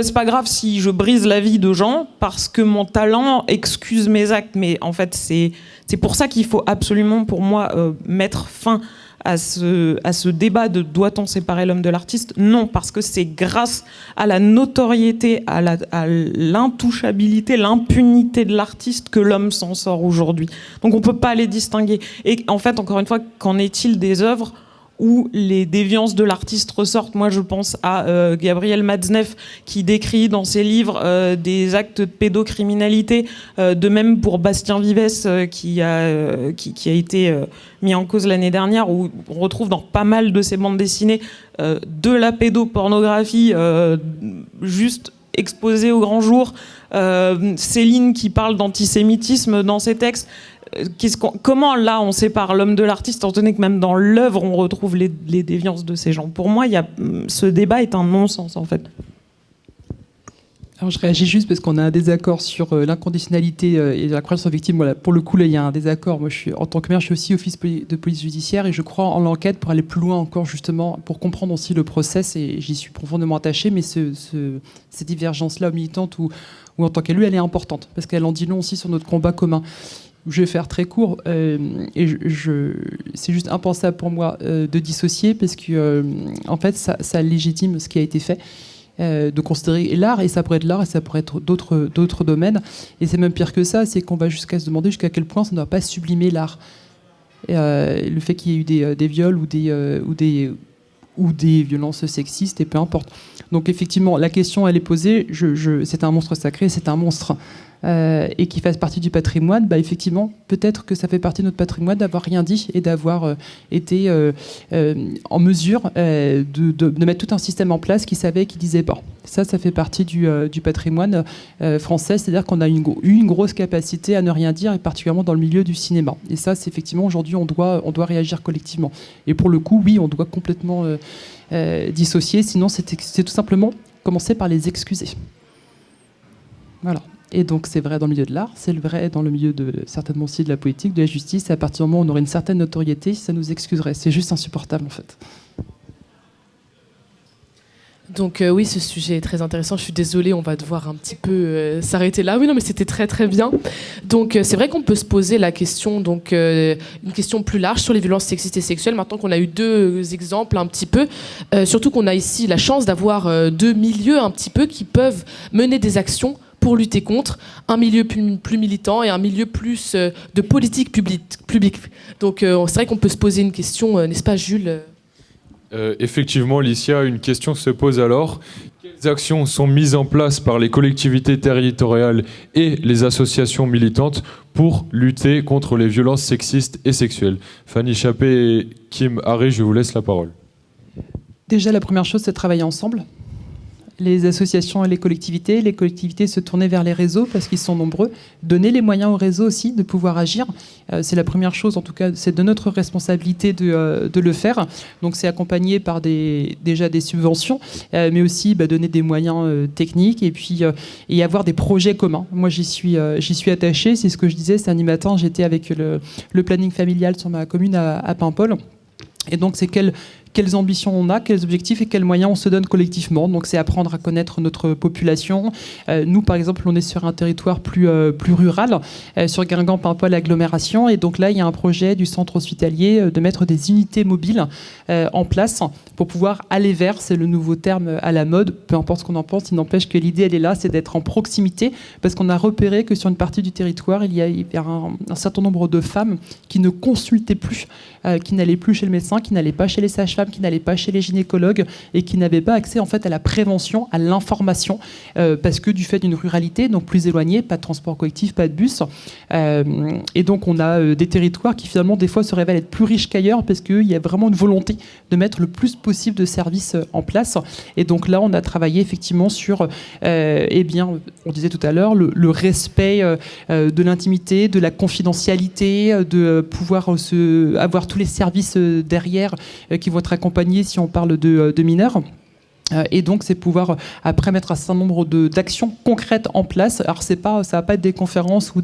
c'est pas grave si je brise la vie de gens parce que mon talent excuse mes actes. Mais en fait, c'est pour ça qu'il faut absolument, pour moi, mettre fin à ce débat de doit-on séparer l'homme de l'artiste ? Non, parce que c'est grâce à la notoriété, à l'intouchabilité, l'impunité de l'artiste que l'homme s'en sort aujourd'hui. Donc on peut pas les distinguer. Et en fait, encore une fois, qu'en est-il des œuvres où les déviances de l'artiste ressortent? Moi, je pense à Gabriel Matzneff, qui décrit dans ses livres des actes de pédocriminalité. De même pour Bastien Vives, qui a été mis en cause l'année dernière, où on retrouve dans pas mal de ses bandes dessinées de la pédopornographie juste exposée au grand jour. Céline qui parle d'antisémitisme dans ses textes. Comment là on sépare l'homme de l'artiste, étant donné que même dans l'œuvre on retrouve les déviances de ces gens? Pour moi, ce débat est un non-sens en fait. Alors je réagis juste parce qu'on a un désaccord sur l'inconditionnalité et la croyance en victime. Voilà, pour le coup là il y a un désaccord. Moi en tant que maire je suis aussi office de police judiciaire et je crois en l'enquête pour aller plus loin encore justement, pour comprendre aussi le process, et j'y suis profondément attaché, mais cette divergence là militante ou en tant qu'élu elle est importante parce qu'elle en dit long aussi sur notre combat commun. Je vais faire très court et c'est juste impensable pour moi de dissocier parce que en fait ça légitime ce qui a été fait, de considérer l'art, et ça pourrait être l'art et ça pourrait être d'autres domaines, et c'est même pire que ça, c'est qu'on va jusqu'à se demander jusqu'à quel point ça ne doit pas sublimer l'art. Le fait qu'il y ait eu des viols ou des violences sexistes, et peu importe. Donc effectivement la question elle est posée, c'est un monstre sacré, c'est un monstre et qui fasse partie du patrimoine, effectivement, peut-être que ça fait partie de notre patrimoine d'avoir rien dit et d'avoir été en mesure de mettre tout un système en place qui savait et qui disait pas. Ça fait partie du patrimoine français, c'est-à-dire qu'on a eu une grosse capacité à ne rien dire, et particulièrement dans le milieu du cinéma. Et ça, c'est effectivement, aujourd'hui, on doit réagir collectivement. Et pour le coup, oui, on doit complètement dissocier, sinon c'est tout simplement commencer par les excuser. Voilà. Et donc c'est vrai dans le milieu de l'art, c'est vrai dans le milieu certainement aussi de la politique, de la justice, et à partir du moment où on aurait une certaine notoriété, ça nous excuserait. C'est juste insupportable en fait. Donc oui, ce sujet est très intéressant. Je suis désolée, on va devoir un petit peu s'arrêter là. Oui, non, mais c'était très très bien. Donc c'est vrai qu'on peut se poser la question, donc une question plus large sur les violences sexistes et sexuelles. Maintenant qu'on a eu deux exemples un petit peu, surtout qu'on a ici la chance d'avoir deux milieux un petit peu qui peuvent mener des actions pour lutter contre, un milieu plus militant et un milieu plus de politique publique. Donc c'est vrai qu'on peut se poser une question, n'est-ce pas Jules ? Effectivement, Licia, une question se pose alors. Quelles actions sont mises en place par les collectivités territoriales et les associations militantes pour lutter contre les violences sexistes et sexuelles? Fanny Chappé et Kim Harry, je vous laisse la parole. Déjà, la première chose, c'est de travailler ensemble. Les associations et les collectivités se tourner vers les réseaux parce qu'ils sont nombreux, donner les moyens aux réseaux aussi de pouvoir agir. C'est la première chose, en tout cas, c'est de notre responsabilité de le faire. Donc c'est accompagné par déjà des subventions, mais aussi donner des moyens techniques et avoir des projets communs. Moi, j'y suis attachée, c'est ce que je disais, samedi matin, j'étais avec le planning familial sur ma commune à Paimpol. Et donc c'est quelles ambitions on a, quels objectifs et quels moyens on se donne collectivement. Donc c'est apprendre à connaître notre population. Nous, par exemple, on est sur un territoire plus rural, sur Guingamp-Paimpol agglomération. Et donc là, il y a un projet du centre hospitalier de mettre des unités mobiles en place pour pouvoir aller vers, c'est le nouveau terme à la mode, peu importe ce qu'on en pense, il n'empêche que l'idée, elle est là, c'est d'être en proximité, parce qu'on a repéré que sur une partie du territoire, il y a un certain nombre de femmes qui ne consultaient plus, qui n'allaient plus chez le médecin, qui n'allaient pas chez les sages-femmes, sages-femmes, qui n'allaient pas chez les gynécologues et qui n'avaient pas accès en fait à la prévention, à l'information, parce que du fait d'une ruralité, donc plus éloignée, pas de transport collectif, pas de bus. Et donc on a des territoires qui finalement des fois se révèlent être plus riches qu'ailleurs parce qu'il y a vraiment une volonté de mettre le plus possible de services en place. Et donc là, on a travaillé effectivement sur, on disait tout à l'heure, le respect de l'intimité, de la confidentialité, de pouvoir avoir tous les services derrière qui vont être accompagnés si on parle de mineurs. Et donc, c'est pouvoir après mettre un certain nombre d'actions concrètes en place. Alors, ça va pas être des conférences ou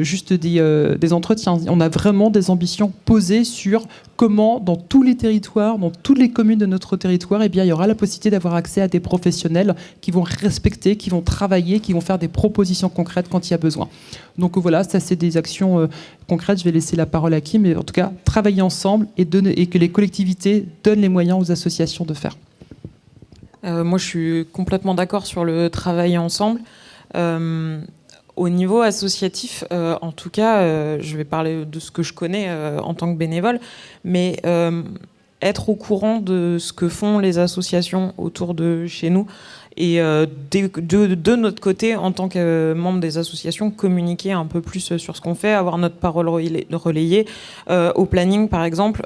juste des entretiens. On a vraiment des ambitions posées sur comment, dans tous les territoires, dans toutes les communes de notre territoire, il y aura la possibilité d'avoir accès à des professionnels qui vont respecter, qui vont travailler, qui vont faire des propositions concrètes quand il y a besoin. Donc voilà, ça c'est des actions concrètes. Je vais laisser la parole à Kim, mais en tout cas, travailler ensemble et que les collectivités donnent les moyens aux associations de faire. Moi, je suis complètement d'accord sur le travail ensemble. Au niveau associatif, en tout cas, je vais parler de ce que je connais en tant que bénévole, mais être au courant de ce que font les associations autour de chez nous et de notre côté, en tant que membre des associations, communiquer un peu plus sur ce qu'on fait, avoir notre parole relayée. Au planning, par exemple,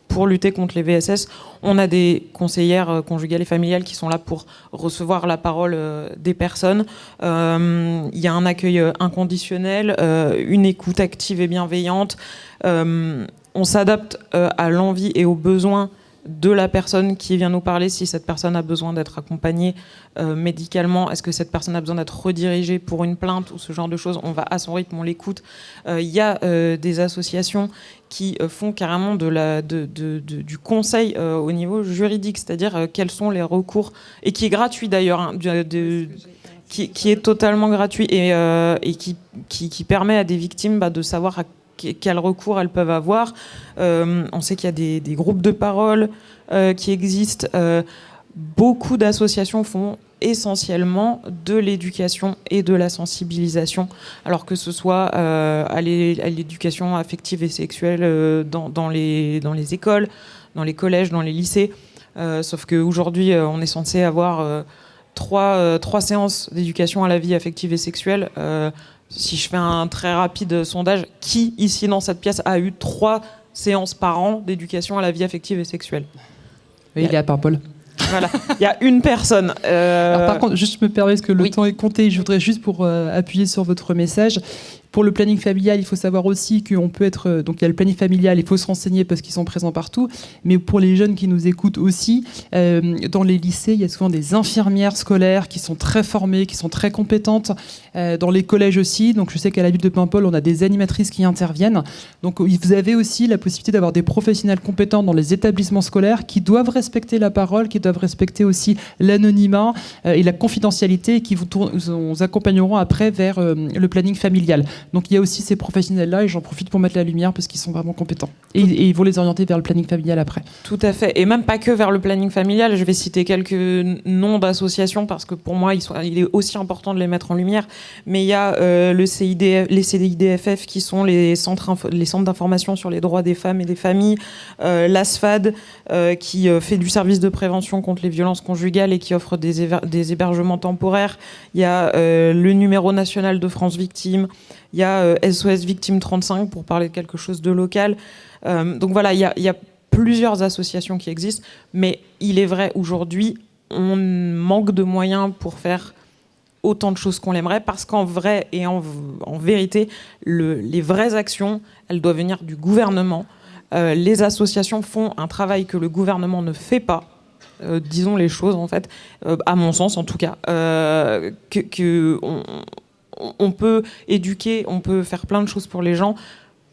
pour lutter contre les VSS, on a des conseillères conjugales et familiales qui sont là pour recevoir la parole des personnes. Il y a un accueil inconditionnel, une écoute active et bienveillante. On s'adapte à l'envie et aux besoins de la personne qui vient nous parler. Si cette personne a besoin d'être accompagnée médicalement, est-ce que cette personne a besoin d'être redirigée pour une plainte ou ce genre de choses, on va à son rythme, on l'écoute. Il y a des associations qui font carrément du conseil au niveau juridique, c'est-à-dire quels sont les recours, et qui est gratuit d'ailleurs, hein, qui est totalement gratuit et qui permet à des victimes de savoir quels recours elles peuvent avoir. On sait qu'il y a des groupes de parole qui existent. Beaucoup d'associations font essentiellement de l'éducation et de la sensibilisation, alors que ce soit à l'éducation affective et sexuelle dans les écoles, dans les collèges, dans les lycées. Sauf qu'aujourd'hui, on est censé avoir trois séances d'éducation à la vie affective et sexuelle. Si je fais un très rapide sondage, qui ici dans cette pièce a eu 3 séances par an d'éducation à la vie affective et sexuelle? Oui, il est à Paimpol. Voilà, il y a une personne. Alors, par contre, juste me permets, parce que le temps est compté, je voudrais juste pour appuyer sur votre message. Pour le planning familial, il faut savoir aussi qu'on peut être... Donc il y a le planning familial, il faut se renseigner parce qu'ils sont présents partout. Mais pour les jeunes qui nous écoutent aussi, dans les lycées, il y a souvent des infirmières scolaires qui sont très formées, qui sont très compétentes. Dans les collèges aussi. Donc je sais qu'à la ville de Paimpol, on a des animatrices qui interviennent. Donc vous avez aussi la possibilité d'avoir des professionnels compétents dans les établissements scolaires qui doivent respecter la parole, qui doivent respecter aussi l'anonymat et la confidentialité et qui vous accompagneront après vers le planning familial. Donc il y a aussi ces professionnels-là et j'en profite pour mettre la lumière parce qu'ils sont vraiment compétents. Et ils vont les orienter vers le planning familial après. Tout à fait. Et même pas que vers le planning familial. Je vais citer quelques noms d'associations parce que pour moi, il est aussi important de les mettre en lumière. Mais il y a les CIDFF qui sont les centres d'information sur les droits des femmes et des familles. L'ASFAD qui fait du service de prévention contre les violences conjugales et qui offre des hébergements temporaires. Il y a le numéro national de France Victimes. Il y a SOS Victimes 35 pour parler de quelque chose de local. Donc voilà, il y a plusieurs associations qui existent, mais il est vrai, aujourd'hui, on manque de moyens pour faire autant de choses qu'on l'aimerait, parce qu'en vrai et en vérité, les vraies actions, elles doivent venir du gouvernement. Les associations font un travail que le gouvernement ne fait pas. Disons les choses, en fait, à mon sens, en tout cas. On peut éduquer, on peut faire plein de choses pour les gens,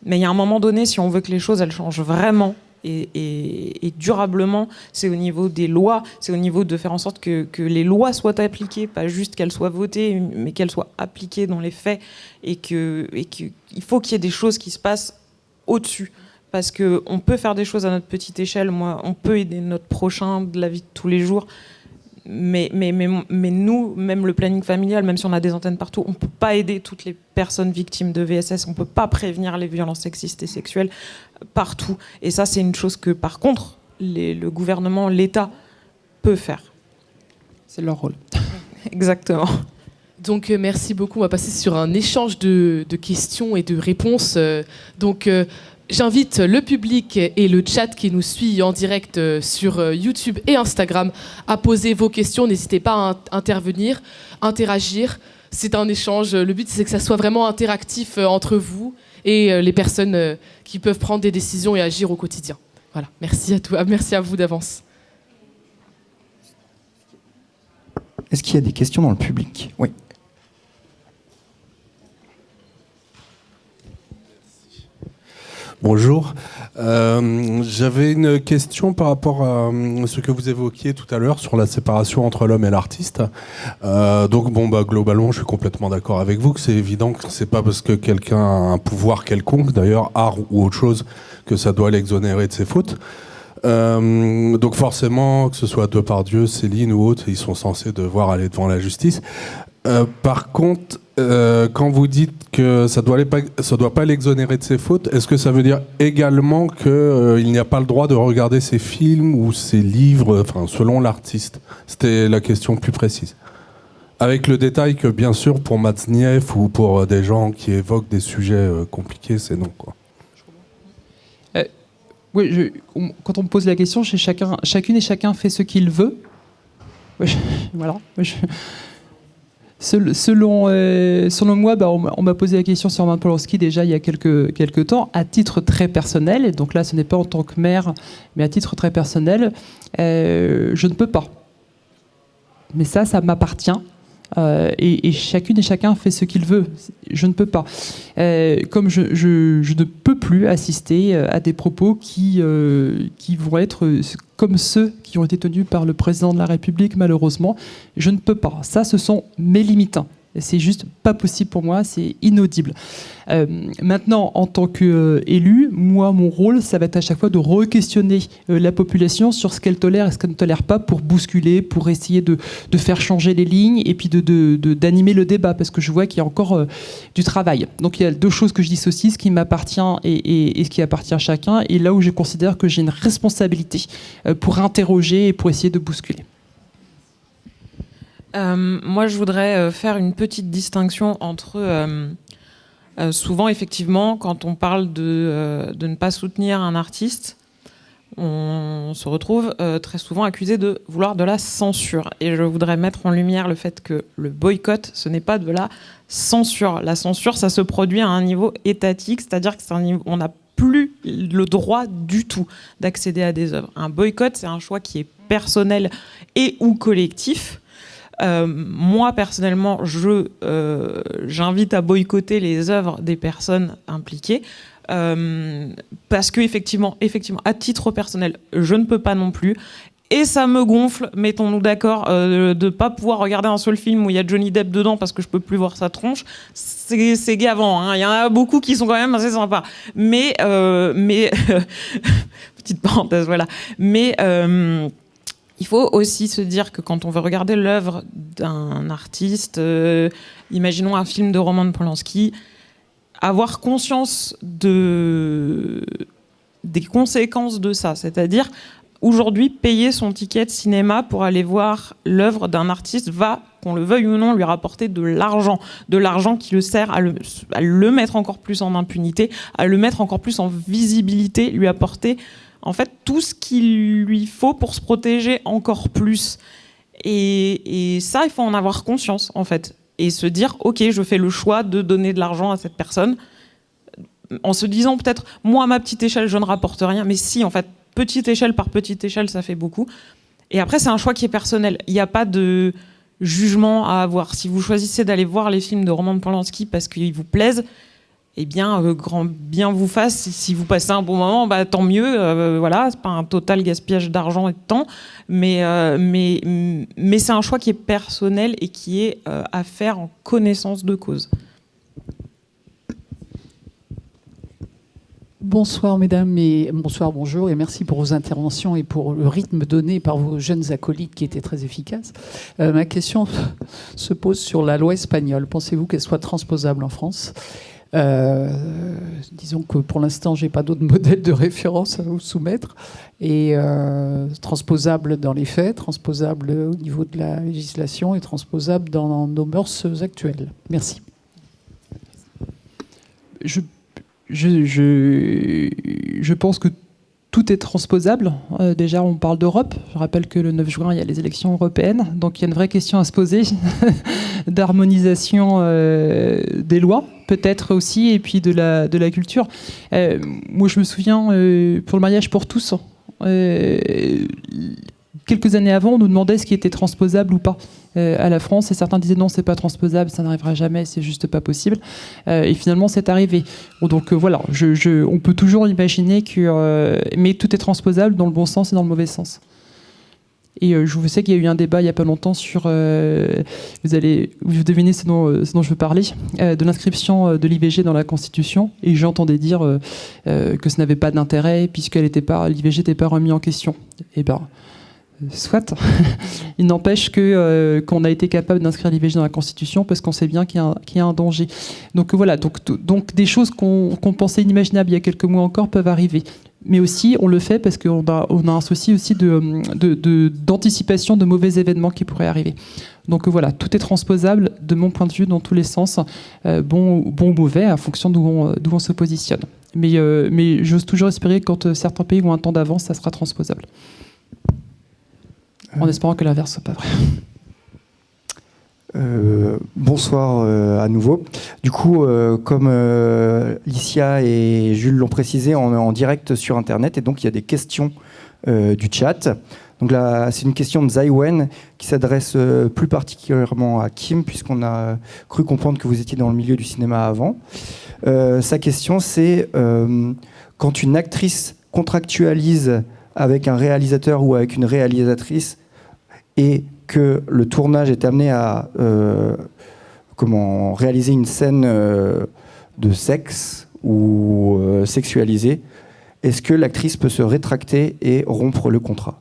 mais il y a un moment donné, si on veut que les choses elles changent vraiment et durablement, c'est au niveau des lois, c'est au niveau de faire en sorte que les lois soient appliquées, pas juste qu'elles soient votées, mais qu'elles soient appliquées dans les faits, et qu'il faut qu'il y ait des choses qui se passent au-dessus. Parce qu'on peut faire des choses à notre petite échelle, on peut aider notre prochain de la vie de tous les jours, mais nous, même le planning familial, même si on a des antennes partout, on ne peut pas aider toutes les personnes victimes de VSS, on ne peut pas prévenir les violences sexistes et sexuelles partout. Et ça, c'est une chose que, par contre, le gouvernement, l'État peut faire. C'est leur rôle. Exactement. Donc merci beaucoup. On va passer sur un échange de questions et de réponses. Donc j'invite le public et le chat qui nous suit en direct sur YouTube et Instagram à poser vos questions. N'hésitez pas à intervenir, interagir. C'est un échange. Le but, c'est que ça soit vraiment interactif entre vous et les personnes qui peuvent prendre des décisions et agir au quotidien. Voilà. Merci à vous d'avance. Est-ce qu'il y a des questions dans le public? Oui. Bonjour. J'avais une question par rapport à ce que vous évoquiez tout à l'heure sur la séparation entre l'homme et l'artiste. Donc globalement, je suis complètement d'accord avec vous que c'est évident que c'est pas parce que quelqu'un a un pouvoir quelconque, d'ailleurs art ou autre chose, que ça doit l'exonérer de ses fautes. Donc forcément, que ce soit Depardieu, Céline ou autres, ils sont censés devoir aller devant la justice. Par contre, quand vous dites que ça doit pas l'exonérer de ses fautes, est-ce que ça veut dire également qu'il n'y a pas le droit de regarder ses films ou ses livres, enfin selon l'artiste? C'était la question plus précise. Avec le détail que bien sûr pour Matznieff ou pour des gens qui évoquent des sujets compliqués, c'est non, quoi. Oui, quand on me pose la question, chacune et chacun fait ce qu'il veut. Voilà. Selon moi, on m'a posé la question sur Roman Polanski déjà il y a quelques temps, à titre très personnel, et donc là ce n'est pas en tant que maire, mais à titre très personnel, je ne peux pas. Mais ça m'appartient. Et chacune et chacun fait ce qu'il veut. Je ne peux pas. Comme je ne peux plus assister à des propos qui vont être comme ceux qui ont été tenus par le président de la République, malheureusement. Je ne peux pas. Ça, ce sont mes limites. C'est juste pas possible pour moi, c'est inaudible. Maintenant, en tant qu'élu, moi, mon rôle, ça va être à chaque fois de re-questionner la population sur ce qu'elle tolère et ce qu'elle ne tolère pas pour bousculer, pour essayer de faire changer les lignes et puis d'animer le débat, parce que je vois qu'il y a encore du travail. Donc il y a deux choses que je dissocie, ce qui m'appartient et ce qui appartient à chacun, et là où je considère que j'ai une responsabilité pour interroger et pour essayer de bousculer. Moi, je voudrais faire une petite distinction entre... souvent, effectivement, quand on parle de ne pas soutenir un artiste, on se retrouve très souvent accusé de vouloir de la censure. Et je voudrais mettre en lumière le fait que le boycott, ce n'est pas de la censure. La censure, ça se produit à un niveau étatique, c'est-à-dire qu'on n'a plus le droit du tout d'accéder à des œuvres. Un boycott, c'est un choix qui est personnel et ou collectif. Moi personnellement, j'invite à boycotter les œuvres des personnes impliquées parce que effectivement, à titre personnel, je ne peux pas non plus. Et ça me gonfle, mettons-nous d'accord, de pas pouvoir regarder un seul film où il y a Johnny Depp dedans parce que je peux plus voir sa tronche. C'est gavant, hein. Il y en a beaucoup qui sont quand même assez sympas. Mais petite parenthèse, voilà. Mais il faut aussi se dire que quand on veut regarder l'œuvre d'un artiste, imaginons un film de Roman Polanski, avoir conscience des conséquences de ça. C'est-à-dire, aujourd'hui, payer son ticket de cinéma pour aller voir l'œuvre d'un artiste va, qu'on le veuille ou non, lui rapporter de l'argent qui le sert à le mettre encore plus en impunité, à le mettre encore plus en visibilité, lui apporter en fait tout ce qu'il lui faut pour se protéger encore plus. Et ça, il faut en avoir conscience, en fait. Et se dire, ok, je fais le choix de donner de l'argent à cette personne, en se disant peut-être, moi, à ma petite échelle, je ne rapporte rien. Mais si, en fait, petite échelle par petite échelle, ça fait beaucoup. Et après, c'est un choix qui est personnel. Il n'y a pas de jugement à avoir. Si vous choisissez d'aller voir les films de Roman Polanski parce qu'ils vous plaisent, eh bien, grand bien vous fasse. Si vous passez un bon moment, bah, tant mieux. Voilà, c'est pas un total gaspillage d'argent et de temps, mais c'est un choix qui est personnel et qui est à faire en connaissance de cause. Bonsoir mesdames et bonjour et merci pour vos interventions et pour le rythme donné par vos jeunes acolytes qui étaient très efficaces. Ma question se pose sur la loi espagnole. Pensez-vous qu'elle soit transposable en France ? Disons que pour l'instant, j'ai pas d'autres modèles de référence à vous soumettre. Et transposable dans les faits, transposable au niveau de la législation et transposable dans nos mœurs actuelles. Merci. Je pense que tout est transposable. Déjà, on parle d'Europe. Je rappelle que le 9 juin, il y a les élections européennes. Donc, il y a une vraie question à se poser d'harmonisation des lois, peut-être aussi, et puis de la culture. Moi, je me souviens, pour le mariage pour tous, quelques années avant, on nous demandait ce qui était transposable ou pas à la France, et certains disaient non, c'est pas transposable, ça n'arrivera jamais, c'est juste pas possible. Et finalement, c'est arrivé. Bon, donc voilà, on peut toujours imaginer que, mais tout est transposable dans le bon sens et dans le mauvais sens. Et je sais qu'il y a eu un débat il n'y a pas longtemps sur, vous devinez ce dont je veux parler, de l'inscription de l'IVG dans la Constitution. Et j'entendais dire que ce n'avait pas d'intérêt puisque l'IVG n'était pas remis en question. Et ben, soit. Il n'empêche qu'on a été capable d'inscrire l'IVG dans la Constitution parce qu'on sait bien qu'il y a un danger. Donc voilà, donc des choses qu'on pensait inimaginables il y a quelques mois encore peuvent arriver. Mais aussi, on le fait parce qu'on a un souci aussi d'anticipation de mauvais événements qui pourraient arriver. Donc voilà, tout est transposable, de mon point de vue, dans tous les sens, bon ou mauvais, en fonction d'où on se positionne. Mais j'ose toujours espérer que quand certains pays ont un temps d'avance, ça sera transposable. En espérant que l'inverse soit pas vrai. Bonsoir à nouveau. Du coup, comme Licia et Jules l'ont précisé, on est en direct sur Internet et donc il y a des questions du chat. Donc là, c'est une question de Zaiwen qui s'adresse plus particulièrement à Kim, puisqu'on a cru comprendre que vous étiez dans le milieu du cinéma avant. Sa question, c'est quand une actrice contractualise avec un réalisateur ou avec une réalisatrice et que le tournage est amené à réaliser une scène de sexe ou sexualisée, est-ce que l'actrice peut se rétracter et rompre le contrat ?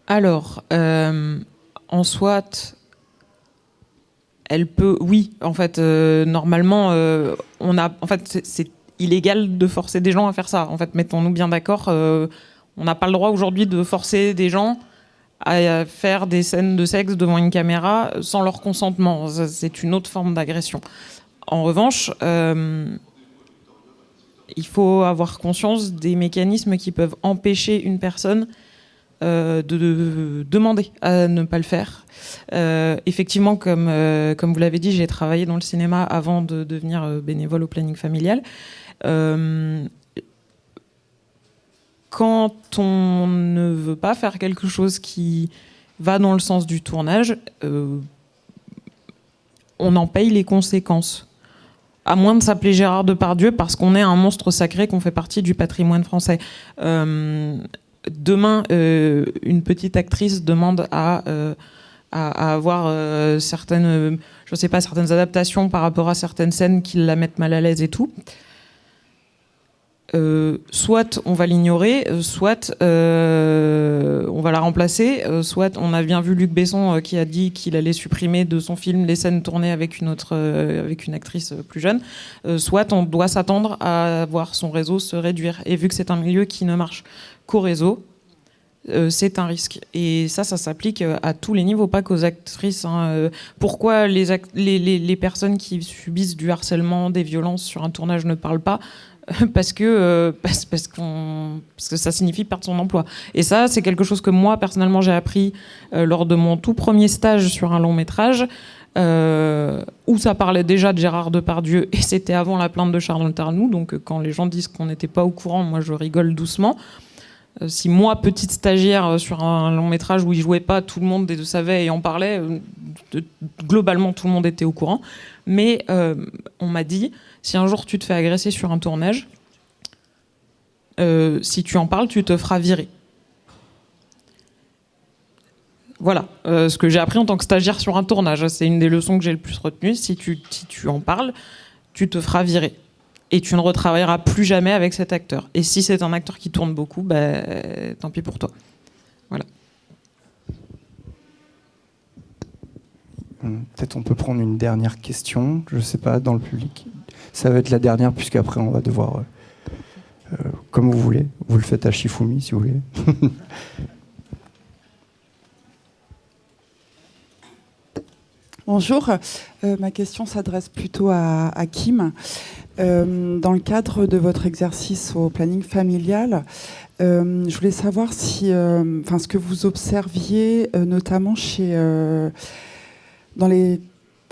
Alors, en soit, elle peut, oui. En fait, normalement, c'est illégal de forcer des gens à faire ça. En fait, mettons-nous bien d'accord. On n'a pas le droit aujourd'hui de forcer des gens à faire des scènes de sexe devant une caméra sans leur consentement. C'est une autre forme d'agression. En revanche, il faut avoir conscience des mécanismes qui peuvent empêcher une personne de demander à ne pas le faire. Effectivement, comme vous l'avez dit, j'ai travaillé dans le cinéma avant de devenir bénévole au planning familial. Quand on ne veut pas faire quelque chose qui va dans le sens du tournage, on en paye les conséquences. À moins de s'appeler Gérard Depardieu, parce qu'on est un monstre sacré, qu'on fait partie du patrimoine français. Demain, une petite actrice demande à avoir certaines adaptations par rapport à certaines scènes qui la mettent mal à l'aise et tout. Soit on va l'ignorer, soit on va la remplacer, soit on a bien vu Luc Besson qui a dit qu'il allait supprimer de son film les scènes tournées avec une actrice plus jeune, soit on doit s'attendre à voir son réseau se réduire. Et vu que c'est un milieu qui ne marche qu'au réseau, c'est un risque. Et ça s'applique à tous les niveaux, pas qu'aux actrices. Pourquoi les personnes qui subissent du harcèlement, des violences sur un tournage ne parlent pas ? Parce que ça signifie perdre son emploi. Et ça, c'est quelque chose que moi, personnellement, j'ai appris lors de mon tout premier stage sur un long métrage, où ça parlait déjà de Gérard Depardieu, et c'était avant la plainte de Charles Tarnoux. Donc quand les gens disent qu'on n'était pas au courant, moi je rigole doucement. Si moi, petite stagiaire sur un long métrage où il jouait pas, tout le monde savait et en parlait, globalement tout le monde était au courant. Mais on m'a dit, si un jour tu te fais agresser sur un tournage, si tu en parles, tu te feras virer. Voilà, ce que j'ai appris en tant que stagiaire sur un tournage, c'est une des leçons que j'ai le plus retenues. Si tu en parles, tu te feras virer. Et tu ne retravailleras plus jamais avec cet acteur. Et si c'est un acteur qui tourne beaucoup, tant pis pour toi. Voilà. peut-être on peut prendre une dernière question, je ne sais pas, dans le public. Ça va être la dernière, puisqu'après on va devoir... comme vous voulez. Vous le faites à Shifumi, si vous voulez. Bonjour, ma question s'adresse plutôt à Kim. Dans le cadre de votre exercice au planning familial, je voulais savoir si, ce que vous observiez notamment dans les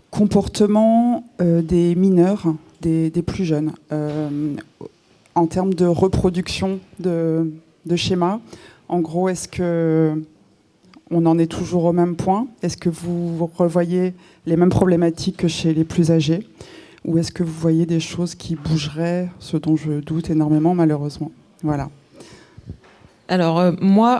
comportements des mineurs, des plus jeunes, en termes de reproduction de schémas. En gros, est-ce que on en est toujours au même point? Est-ce que vous revoyez les mêmes problématiques que chez les plus âgés? Ou est-ce que vous voyez des choses qui bougeraient, ce dont je doute énormément, malheureusement? Voilà. Alors, moi,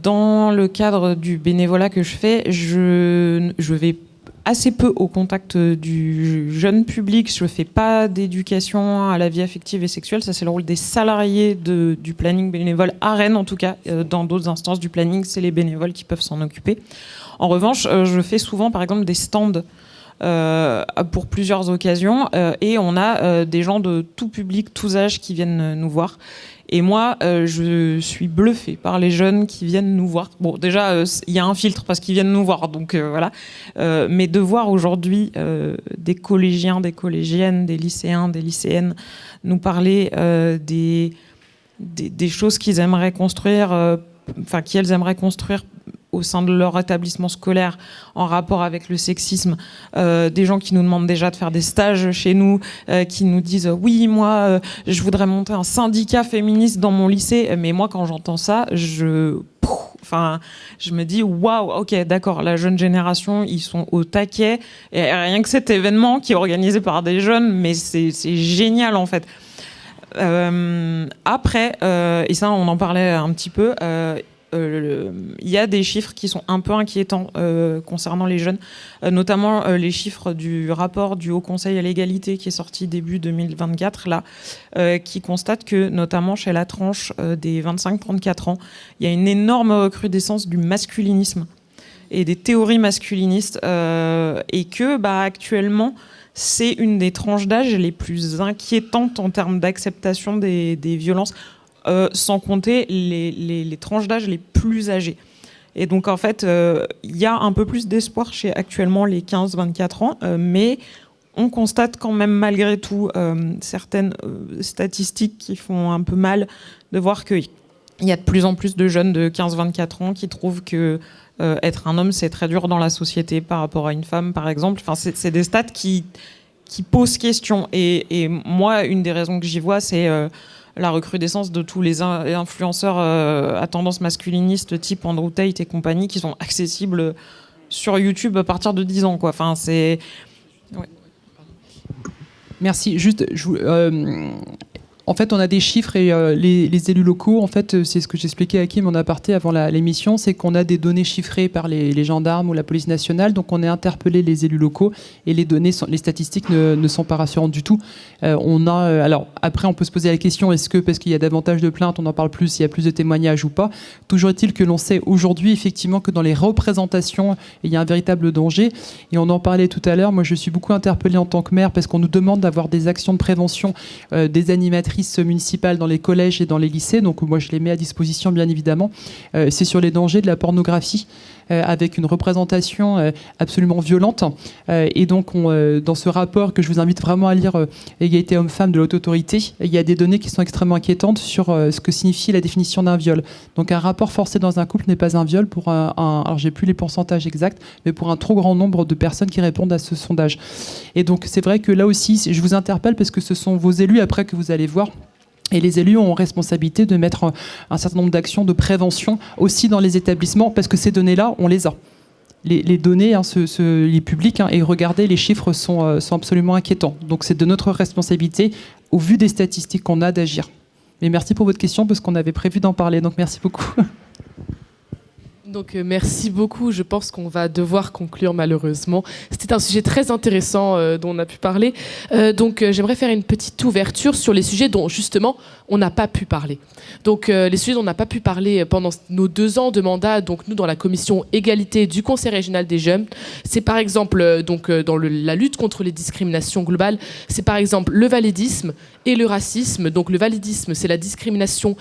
dans le cadre du bénévolat que je fais, je vais assez peu au contact du jeune public. Je ne fais pas d'éducation à la vie affective et sexuelle. Ça, c'est le rôle des salariés du planning bénévole à Rennes, en tout cas. Dans d'autres instances du planning, c'est les bénévoles qui peuvent s'en occuper. En revanche, je fais souvent, par exemple, des stands pour plusieurs occasions. Et on a des gens de tout public, tous âges qui viennent nous voir. Et moi, je suis bluffée par les jeunes qui viennent nous voir. Bon, déjà, il y a un filtre parce qu'ils viennent nous voir, donc voilà. Mais de voir aujourd'hui des collégiens, des collégiennes, des lycéens, des lycéennes nous parler des choses qu'ils aimeraient construire, qu'elles aimeraient construire au sein de leur établissement scolaire en rapport avec le sexisme, des gens qui nous demandent déjà de faire des stages chez nous, qui nous disent oui, moi je voudrais monter un syndicat féministe dans mon lycée, mais moi quand j'entends ça, je me dis waouh, ok, d'accord, la jeune génération, ils sont au taquet, et rien que cet événement qui est organisé par des jeunes, mais c'est génial en fait. Après, et ça on en parlait un petit peu, il y a des chiffres qui sont un peu inquiétants concernant les jeunes, notamment les chiffres du rapport du Haut Conseil à l'égalité qui est sorti début 2024, là, qui constate que, notamment chez la tranche des 25-34 ans, il y a une énorme recrudescence du masculinisme et des théories masculinistes, et que actuellement, c'est une des tranches d'âge les plus inquiétantes en termes d'acceptation des violences, sans compter les tranches d'âge les plus âgées. Et donc, en fait, il y a un peu plus d'espoir chez actuellement les 15-24 ans, mais on constate quand même malgré tout certaines statistiques qui font un peu mal de voir qu'il y a de plus en plus de jeunes de 15-24 ans qui trouvent que être un homme, c'est très dur dans la société par rapport à une femme, par exemple. Enfin, c'est des stats qui posent question. Et moi, une des raisons que j'y vois, c'est la recrudescence de tous les influenceurs à tendance masculiniste type Andrew Tate et compagnie qui sont accessibles sur YouTube à partir de 10 ans, quoi. Enfin, c'est... Ouais. Merci. Juste, en fait, on a des chiffres et les élus locaux, en fait, c'est ce que j'expliquais à Kim en aparté avant l'émission, c'est qu'on a des données chiffrées par les gendarmes ou la police nationale, donc on a interpellé les élus locaux et les statistiques ne sont pas rassurantes du tout. Alors après, on peut se poser la question, est-ce que parce qu'il y a davantage de plaintes, on en parle plus, il y a plus de témoignages ou pas? Toujours est-il que l'on sait aujourd'hui effectivement que dans les représentations, il y a un véritable danger. Et on en parlait tout à l'heure. Moi, je suis beaucoup interpellée en tant que maire parce qu'on nous demande d'avoir des actions de prévention, des animatrices municipales dans les collèges et dans les lycées, donc moi je les mets à disposition bien évidemment. C'est sur les dangers de la pornographie avec une représentation absolument violente, et donc dans ce rapport que je vous invite vraiment à lire, Égalité homme-femme de l'Haute Autorité, il y a des données qui sont extrêmement inquiétantes sur ce que signifie la définition d'un viol. Donc un rapport forcé dans un couple n'est pas un viol pour alors j'ai plus les pourcentages exacts, mais pour un trop grand nombre de personnes qui répondent à ce sondage. Et donc c'est vrai que là aussi je vous interpelle parce que ce sont vos élus après que vous allez voir. Et les élus ont responsabilité de mettre un certain nombre d'actions de prévention aussi dans les établissements, parce que ces données-là, on les a. Les données, les publics, et regardez, les chiffres sont absolument inquiétants. Donc c'est de notre responsabilité, au vu des statistiques qu'on a, d'agir. Mais merci pour votre question, parce qu'on avait prévu d'en parler, donc merci beaucoup. Donc merci beaucoup, je pense qu'on va devoir conclure malheureusement. C'était un sujet très intéressant dont on a pu parler. Donc j'aimerais faire une petite ouverture sur les sujets dont justement on n'a pas pu parler. Donc les sujets dont on n'a pas pu parler pendant nos 2 ans de mandat, donc nous dans la commission égalité du Conseil régional des jeunes, c'est par exemple dans la lutte contre les discriminations globales, c'est par exemple le validisme et le racisme. Donc le validisme, c'est la discrimination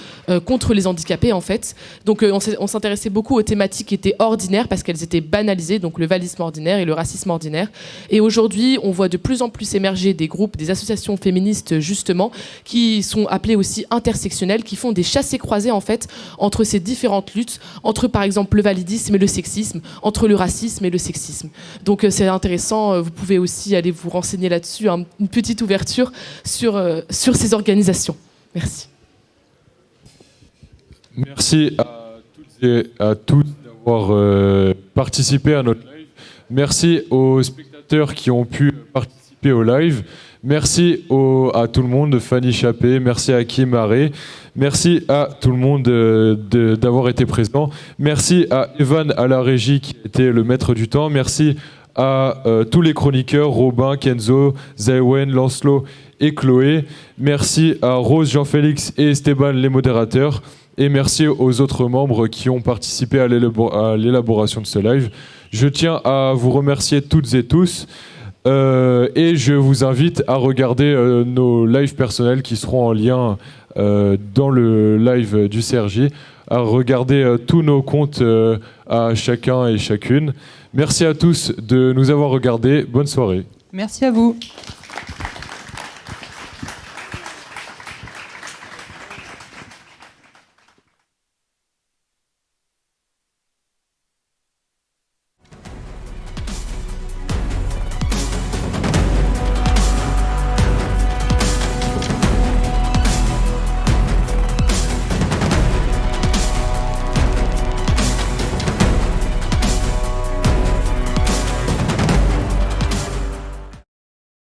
contre les handicapés en fait. Donc on s'intéressait beaucoup aux thématiques qui étaient ordinaires parce qu'elles étaient banalisées, donc le validisme ordinaire et le racisme ordinaire. Et aujourd'hui, on voit de plus en plus émerger des groupes, des associations féministes justement, qui sont appelées aussi intersectionnelles, qui font des chassés-croisés en fait entre ces différentes luttes, entre par exemple le validisme et le sexisme, entre le racisme et le sexisme. Donc c'est intéressant, vous pouvez aussi aller vous renseigner là-dessus, une petite ouverture sur ces organisations. Merci. Merci à toutes et à tous d'avoir participé à notre live. Merci aux spectateurs qui ont pu participer au live. Merci à tout le monde, Fanny Chappé, merci à Kim Haré, merci à tout le monde d'avoir été présent. Merci à Evan à la régie qui était le maître du temps. Merci à tous les chroniqueurs, Robin, Kenzo, Zaewen, Lancelot et Chloé. Merci à Rose, Jean-Félix et Esteban, les modérateurs. Et merci aux autres membres qui ont participé à l'élaboration de ce live. Je tiens à vous remercier toutes et tous. Et je vous invite à regarder nos lives personnels qui seront en lien dans le live du CRJ, à regarder tous nos comptes à chacun et chacune. Merci à tous de nous avoir regardés. Bonne soirée. Merci à vous.